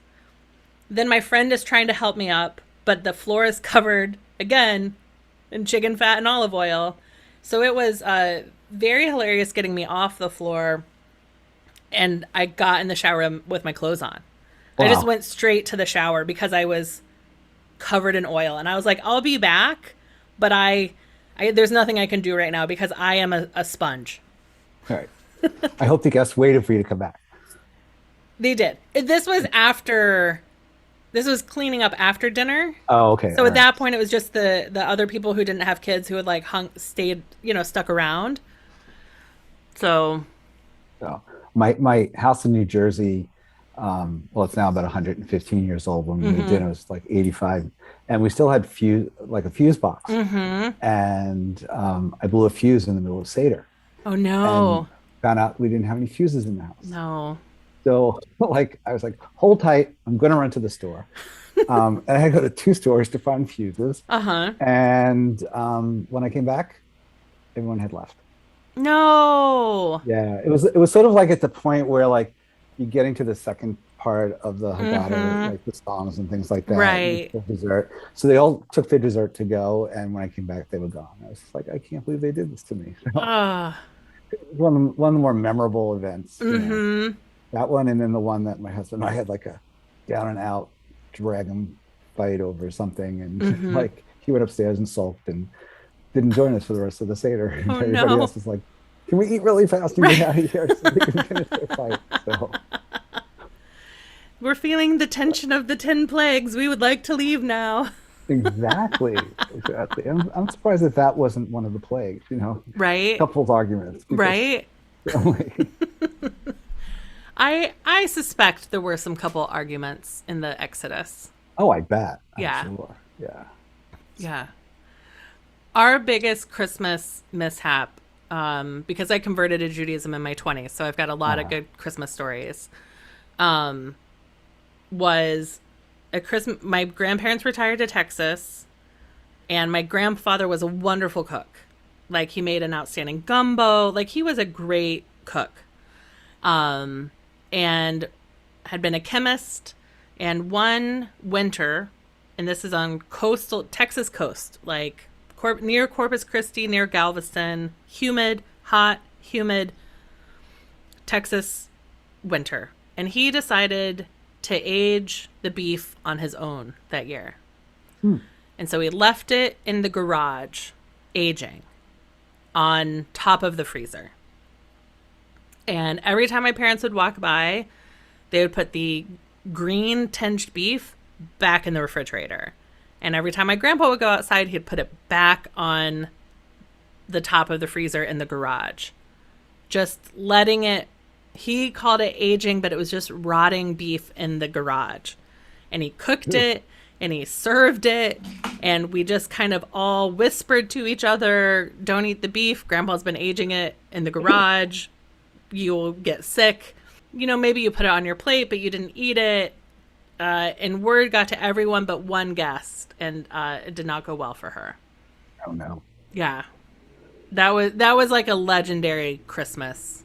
Then my friend is trying to help me up, but the floor is covered again in chicken fat and olive oil. So it was very hilarious getting me off the floor, and I got in the shower with my clothes on. I just Wow. went straight to the shower because I was covered in oil, and I was like, I'll be back, but I there's nothing I can do right now because I am a sponge. All right. I hope the guests waited for you to come back. They did. This was cleaning up after dinner. Oh, okay. So All at right. that point, it was just the other people who didn't have kids who had like stayed, stuck around. So, So my house in New Jersey, well, it's now about 115 years old. When we moved in, it was like 85, and we still had a fuse box. And I blew a fuse in the middle of Seder, oh and no, found out we didn't have any fuses in the house. no. So like I was like, hold tight, I'm gonna run to the store. And I had to go to two stores to find fuses. Uh-huh. And when I came back, everyone had left. No. Yeah, it was sort of like at the point where like you're getting to the second part of the Haggadah, like the songs and things like that. Right. And dessert. So they all took their dessert to go, and when I came back, they were gone. I was just like, I can't believe they did this to me. Ah. One of the more memorable events. That one, and then the one that my husband and I had like a down and out dragon fight over something, and like he went upstairs and sulked and didn't join us for the rest of the Seder. And Oh, everybody no. else was like, can we eat really fast and get out of here so we can finish the fight? So We're feeling the tension of the 10 plagues. We would like to leave now. exactly. I'm surprised that that wasn't one of the plagues, Right? couples arguments. Because, Right? like, I suspect there were some couple arguments in the Exodus. oh, I bet. I'm Yeah. sure. Yeah. Yeah. Our biggest Christmas mishap, because I converted to Judaism in my 20s, so I've got a lot of good Christmas stories, was a Christmas. My grandparents retired to Texas, and my grandfather was a wonderful cook. Like, he made an outstanding gumbo. Like, he was a great cook. And had been a chemist. And one winter, and this is on coastal Texas coast, like near Corpus Christi, near Galveston, hot, humid Texas winter. And he decided to age the beef on his own that year. And so he left it in the garage, aging, on top of the freezer. And every time my parents would walk by, they would put the green tinged beef back in the refrigerator. And every time my grandpa would go outside, he'd put it back on the top of the freezer in the garage. Just letting it, he called it aging, but it was just rotting beef in the garage. And he cooked it, and he served it, and we just kind of all whispered to each other, don't eat the beef. Grandpa's been aging it in the garage. You'll get sick. Maybe you put it on your plate, but you didn't eat it. And word got to everyone but one guest, and it did not go well for her. Oh no. Yeah. That was like a legendary Christmas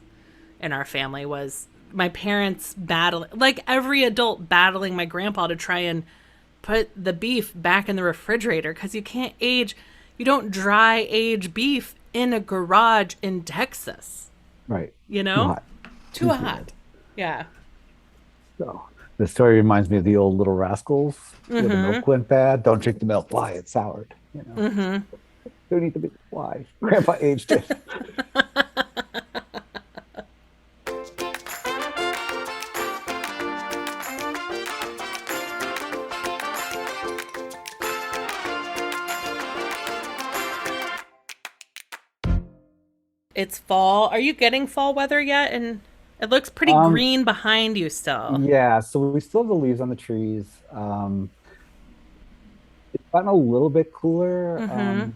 in our family, was my parents battling, like every adult battling my grandpa to try and put the beef back in the refrigerator, because you don't dry age beef in a garage in Texas. Right. You Too know? hot. Too hot. Yeah. So the story reminds me of the old Little Rascals where the milk went bad. Don't drink the milk. Why? It's soured. You know, don't need to be. Why? Grandpa aged it. It's fall. Are you getting fall weather yet? And it looks pretty Um, green behind you still. yeah, so we still have the leaves on the trees. It's gotten a little bit cooler. Uh,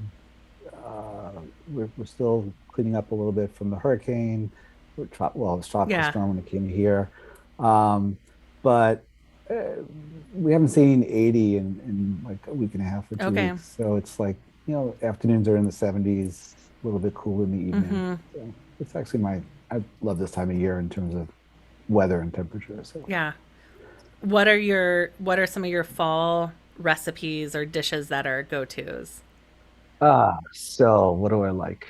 we're still cleaning up a little bit from the hurricane. Well, it was tropical Yeah. storm when it came here. Um, but uh, we haven't seen 80 in like a week and a half or two Okay. weeks. So it's like, afternoons are in the 70s, a little bit cool in the evening. So it's actually I love this time of year in terms of weather and temperature. So Yeah. What are some of your fall recipes or dishes that are go-tos? so what do I like?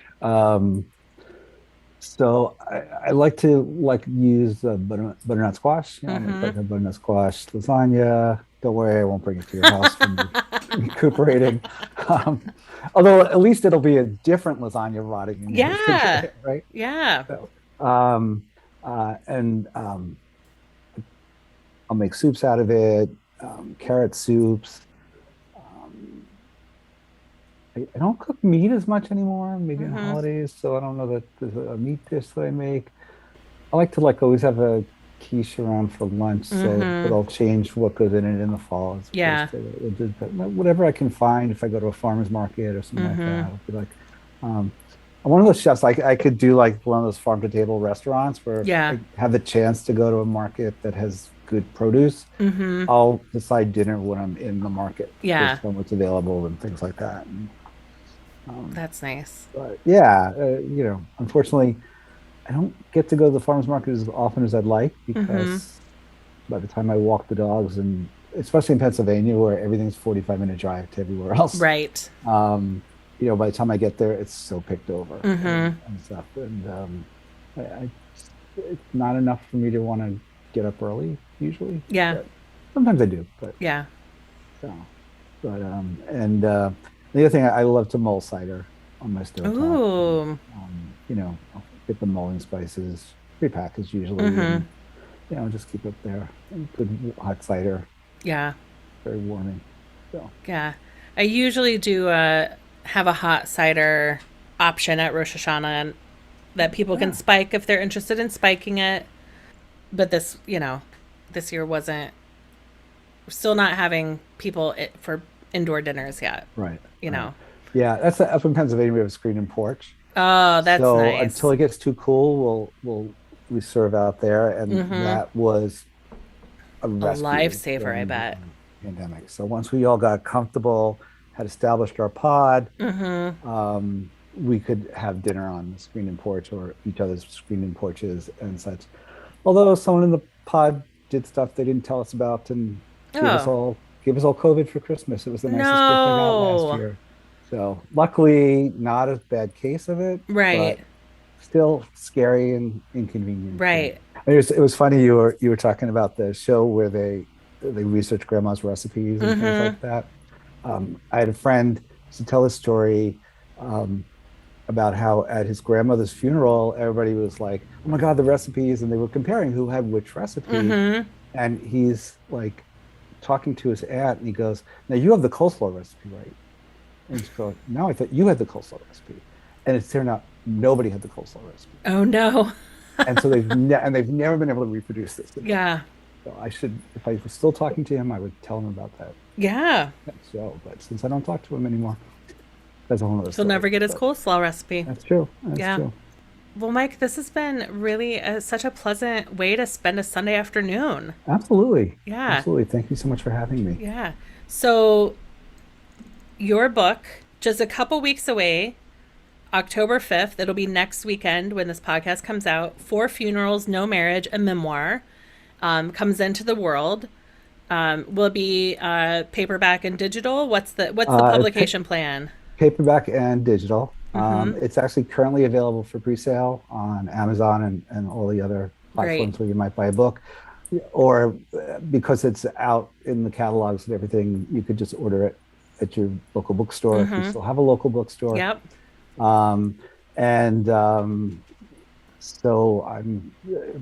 So I like to use butternut squash. I make like a butternut squash lasagna. Don't worry, I won't bring it to your house when you're recuperating. Um, Although at least it'll be a different lasagna rotting in your Yeah. refrigerator, right? Yeah. So, um, and I'll make soups out of it, carrot soups. Um, I don't cook meat as much anymore, maybe in the holidays. So I don't know that there's a meat dish that I make. I like to always have a quiche around for lunch, but I'll change what goes in it in the fall as Yeah. opposed to whatever I can find. If I go to a farmer's market or something like that, I'll be like, I'm one of those chefs. I could do like one of those farm to table restaurants where if Yeah. I have the chance to go to a market that has good produce. I'll decide dinner when I'm in the market Yeah. based on what's available and things like that. That's nice. But yeah, unfortunately, I don't get to go to the farmers market as often as I'd like because by the time I walk the dogs, and especially in Pennsylvania where everything's 45-minute drive to everywhere else, Right. by the time I get there, it's so picked over and stuff. And I it's not enough for me to want to get up early usually, Yeah. but sometimes I do. But Yeah. so, and the other thing I love to mull cider on my stovetop. Ooh. I'll get the mulling spices prepackaged usually, and just keep it there. And good hot cider, Yeah. very warming. So Yeah. I usually do have a hot cider option at Rosh Hashanah and that people can yeah, spike if they're interested in spiking it. But this year wasn't still not having people for indoor dinners yet, right, you right. know. Yeah, that's up in Pennsylvania. We have a screen and porch. Oh, that's So until nice. it gets too cool, we serve out there, and that was a A rescue lifesaver, I during the bet. pandemic. So once we all got comfortable, had established our pod, we could have dinner on the screen and porch or each other's screen and porches and such. Although someone in the pod did stuff they didn't tell us about and gave us Oh, all gave us all COVID for Christmas. It was the nicest gift I got last no. year. So luckily, not a bad case of it, Right. but still scary and inconvenient. And Right. it was funny you were talking about the show where they research grandma's recipes and things like that. I had a friend to tell a story about how at his grandmother's funeral, everybody was like, "Oh my God, the recipes!" And they were comparing who had which recipe. And he's like talking to his aunt, and he goes, "Now you have the coleslaw recipe, right?" And she's going, "No, I thought you had the coleslaw recipe." And it's turned out nobody had the coleslaw recipe, Oh no. and so they've never been able to reproduce this again. Yeah. So I should, if I was still talking to him, I would tell him about Yeah. that show. But since I don't talk to him anymore, that's a whole other He'll story. never get his But coleslaw recipe. that's true. That's Yeah. true. Well, Mike, this has been really such a pleasant way to spend a Sunday afternoon. Absolutely. Yeah. Absolutely. Thank you so much for having me. Yeah. So, your book, just a couple weeks away, October 5th, it'll be next weekend when this podcast comes out. Four Funerals, No Marriage, a memoir, comes into the world. Will it be paperback and digital? What's the It's publication plan? paperback and digital. It's actually currently available for pre-sale on Amazon and all the other Right. platforms where you might buy a book, or because it's out in the catalogs and everything, you could just order it at your local bookstore if you Mm-hmm. still have a local bookstore. Yep. Um, and so I'm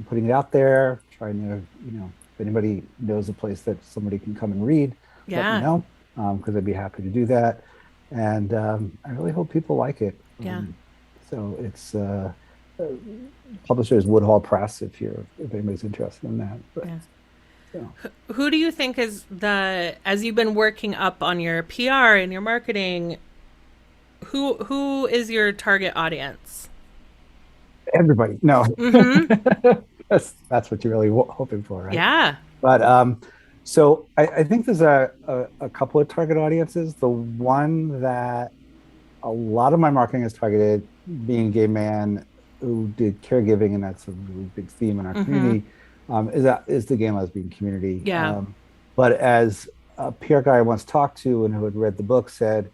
putting it out there, trying to, if anybody knows a place that somebody can come and read, let me Yeah. know, because I'd be happy to do that. And I really hope people like it. Yeah. So it's uh, publisher is Woodhall Press if anybody's interested in that. But Yeah. so Who do you think is as you've been working up on your PR and your marketing, who is your target audience? everybody, no, Mm-hmm. that's what you're really hoping for, right? Yeah. But so I think there's a couple of target audiences. The one that a lot of my marketing is targeted, being a gay man who did caregiving, and that's a really big theme in our Mm-hmm. community, is the gay and lesbian community. Yeah. But as a PR guy I once talked to and who had read the book said,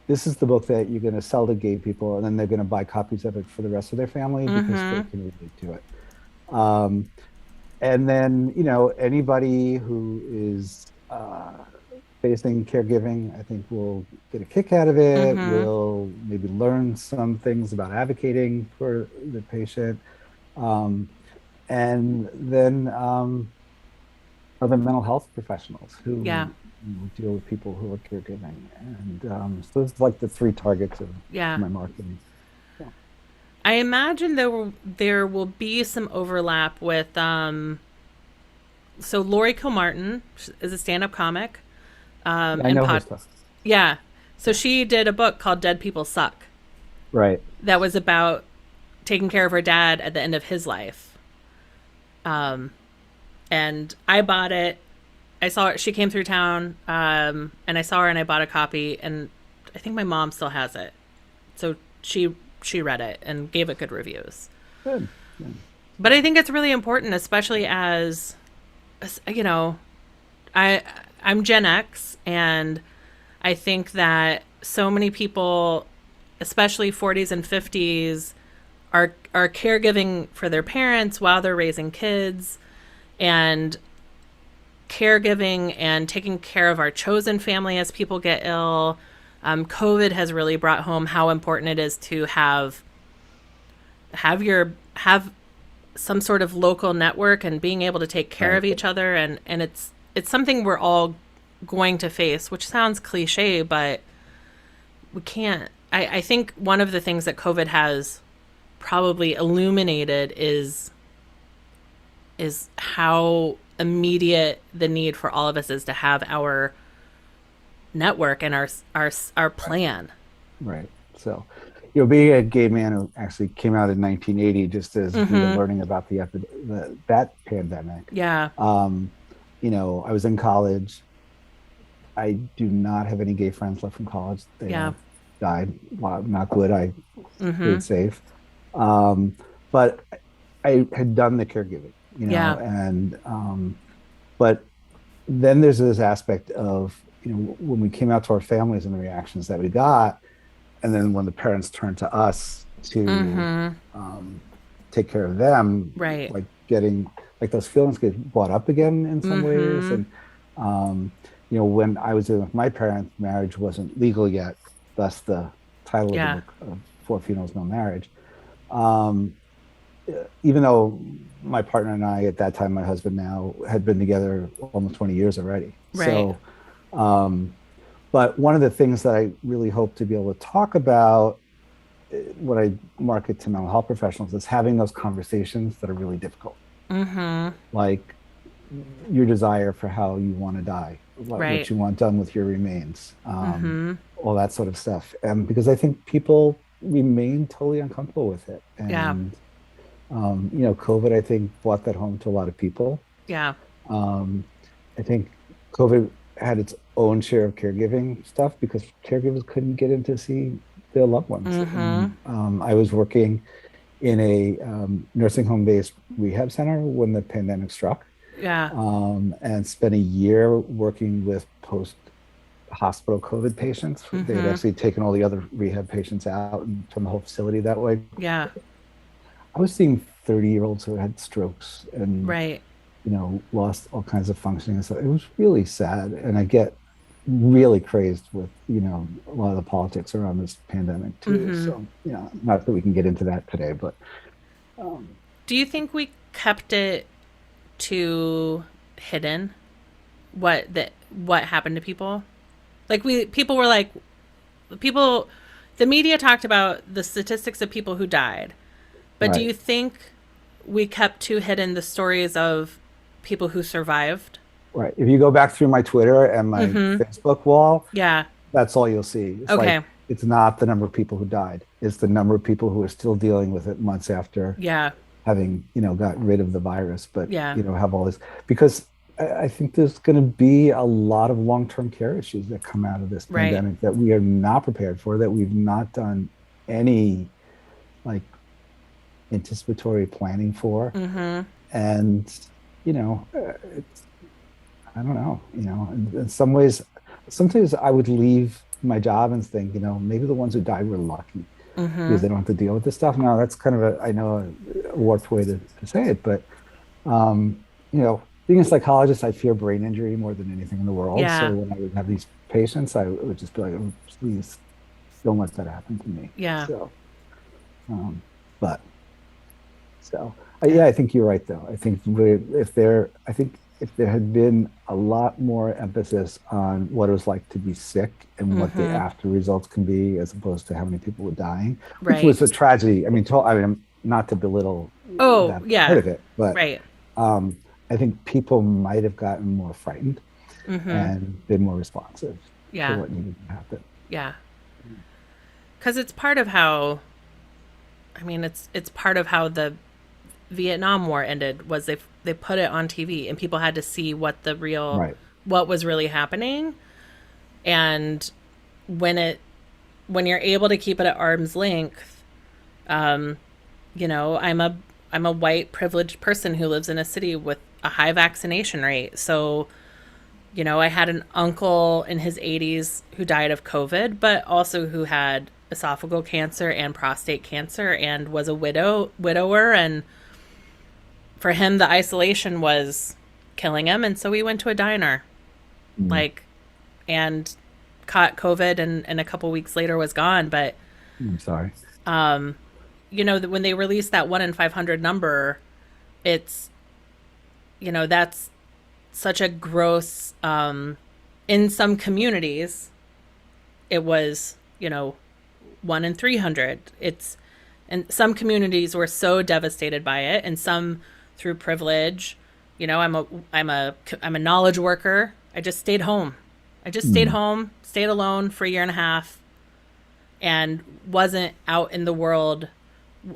this is the book that you're going to sell to gay people, and then they're going to buy copies of it for the rest of their family because they Mm-hmm. can relate to it. Um, and then, anybody who is facing caregiving, I think will get a kick out of it, Mm-hmm. will maybe learn some things about advocating for the patient. Um, and then other mental health professionals Yeah. who deal with people who are caregiving. And so it's like the three targets of Yeah. my marketing. So, I imagine there will be some overlap with so Lori Kilmartin is a stand-up comic yeah, I and know her pod stuff. yeah. So Yeah. she did a book called Dead People Suck Right. that was about taking care of her dad at the end of his life. And I bought it. I saw it. She came through town, and I saw her, and I bought a copy. And I think my mom still has it, so she read it and gave it good reviews. Good. Good. But I think it's really important, especially as you know, I I'm Gen X, and I think that so many people, especially 40s and 50s, are caregiving for their parents while they're raising kids, and caregiving and taking care of our chosen family as people get ill. COVID has really brought home how important it is to have some sort of local network and being able to take care Right. of each other, and it's something we're all going to face, which sounds cliche, but we can't. I think one of the things that COVID has probably illuminated is how immediate the need for all of us is to have our network and our plan. Right. So, being a gay man who actually came out in 1980, just as we were Mm-hmm. learning about that pandemic, Yeah. um, I was in college. I do not have any gay friends left from college. They Yeah. all died. Well, not good. I Mm-hmm. stayed safe. Um, but I had done the caregiving, Yeah. and but then there's this aspect of, when we came out to our families and the reactions that we got, and then when the parents turned to us to Mm-hmm. um, take care of them, Right. like getting like those feelings get brought up again in some ways. Mm-hmm. And um, when I was living with my parents, marriage wasn't legal yet, thus the title of the Yeah. book, Four Funerals, No Marriage. Um, Even though my partner and I, at that time, my husband now, had been together almost 20 years already. Right. So, um, but one of the things that I really hope to be able to talk about when I market to mental health professionals is having those conversations that are really difficult, Mm-hmm. like your desire for how you want to die, what Right. you want done with your remains, Mm-hmm. all that sort of stuff. And because I think people remain totally uncomfortable with it. Yeah. And COVID, I think, brought that home to a lot of people. Yeah. Um, I think COVID had its own share of caregiving stuff because caregivers couldn't get in to see their loved ones. Mm-hmm. And I was working in a nursing home based rehab center when the pandemic struck, Yeah. and spent a year working with post hospital COVID patients. They had Mm-hmm. actually taken all the other rehab patients out and from the whole facility that way. Yeah. I was seeing 30-year-olds who had strokes and, Right. lost all kinds of functioning and stuff. It was really sad. And I get really crazed with, a lot of the politics around this pandemic too. So, not that we can get into that today, but Do you think we kept it too hidden? What happened to people? Like people were like, people, the media talked about the statistics of people who died, but do right. you think we kept too hidden the stories of people who survived? Right. If you go back through my Twitter and my Facebook wall, Yeah. that's all you'll see. It's like, Okay. it's not the number of people who died. It's the number of people who are still dealing with it months after Yeah. having, gotten rid of the virus, but, Yeah. have all this. Because I think there's going to be a lot of long-term care issues that come out of this Right. pandemic that we are not prepared for, that we've not done any like anticipatory planning for. And, it's, I don't know, in some ways, sometimes I would leave my job and think, maybe the ones who died were lucky because they don't have to deal with this stuff. Now, that's kind of I know, a warped way to say it, but, being a psychologist, I fear brain injury more than anything in the world. Yeah. So when I would have these patients, I would just be like, oh, please don't let that happen to me. Yeah. So, but yeah, I think you're right though. I think if there had been a lot more emphasis on what it was like to be sick and what the after results can be, as opposed to how many people were dying, which Right. was a tragedy. I mean, not to belittle that Yeah. part of it, but Right. I think people might have gotten more frightened and been more responsive Yeah. to what needed to happen. Yeah. Because it's part of how, it's part of how the Vietnam War ended, was they put it on TV and people had to see what Right. what was really happening. And when you're able to keep it at arm's length, I'm a white privileged person who lives in a city with a high vaccination rate. So, I had an uncle in his 80s who died of COVID, but also who had esophageal cancer and prostate cancer and was a widower. And for him, the isolation was killing him. And so we went to a diner, and caught COVID and a couple weeks later was gone. But, I'm sorry. when they released that 1 in 500 number, it's, that's such a gross, in some communities, it was, 1 in 300. And some communities were so devastated by it, and some through privilege. I'm a knowledge worker. I just stayed home. Stayed alone for a year and a half, and wasn't out in the world.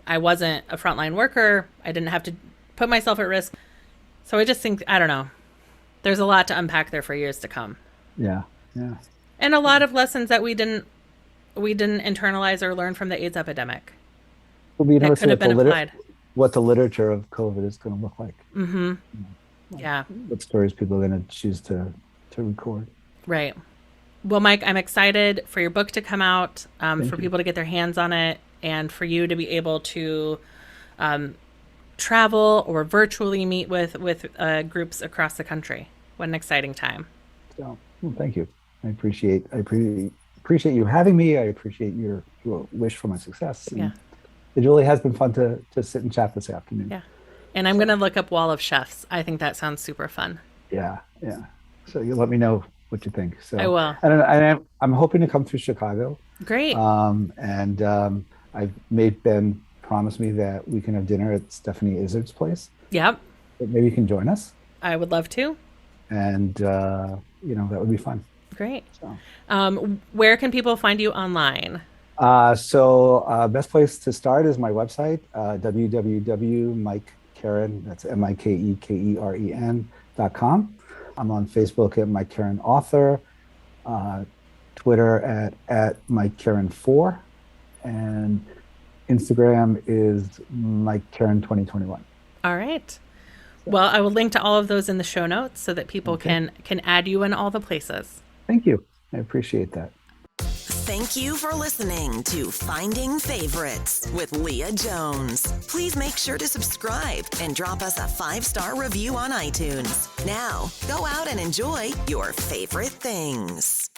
I wasn't a frontline worker. I didn't have to put myself at risk. So I just think, I don't know. There's a lot to unpack there for years to come. Yeah. Yeah. And a lot of lessons that we didn't internalize or learn from the AIDS epidemic. Well, we never That could have been applied. what the literature of COVID is going to look like. Yeah. What stories people are going to choose to record. Right. Well, Mike, I'm excited for your book to come out, for people to get their hands on it, and for you to be able to travel or virtually meet with groups across the country. What an exciting time. So, well, thank you. I appreciate you having me. I appreciate your wish for my success. And Yeah. it really has been fun to sit and chat this afternoon. Yeah. And I'm going to look up Wall of Chefs. I think that sounds super fun. Yeah. Yeah. So you let me know what you think. So I will. And I'm hoping to come through Chicago. Great. I've made Ben promise me that we can have dinner at Stephanie Izzard's place. Yep. But maybe you can join us. I would love to. And, that would be fun. Great. So. Where can people find you online? Best place to start is my website, www.mikekeren, that's MIKEKEREN.com. I'm on Facebook at Mike Keren Author, Twitter at Mike Keren 4, and Instagram is Mike Keren 2021. All right. Well, I will link to all of those in the show notes so that people can add you in all the places. Thank you. I appreciate that. Thank you for listening to Finding Favorites with Leah Jones. Please make sure to subscribe and drop us a 5-star review on iTunes. Now, go out and enjoy your favorite things.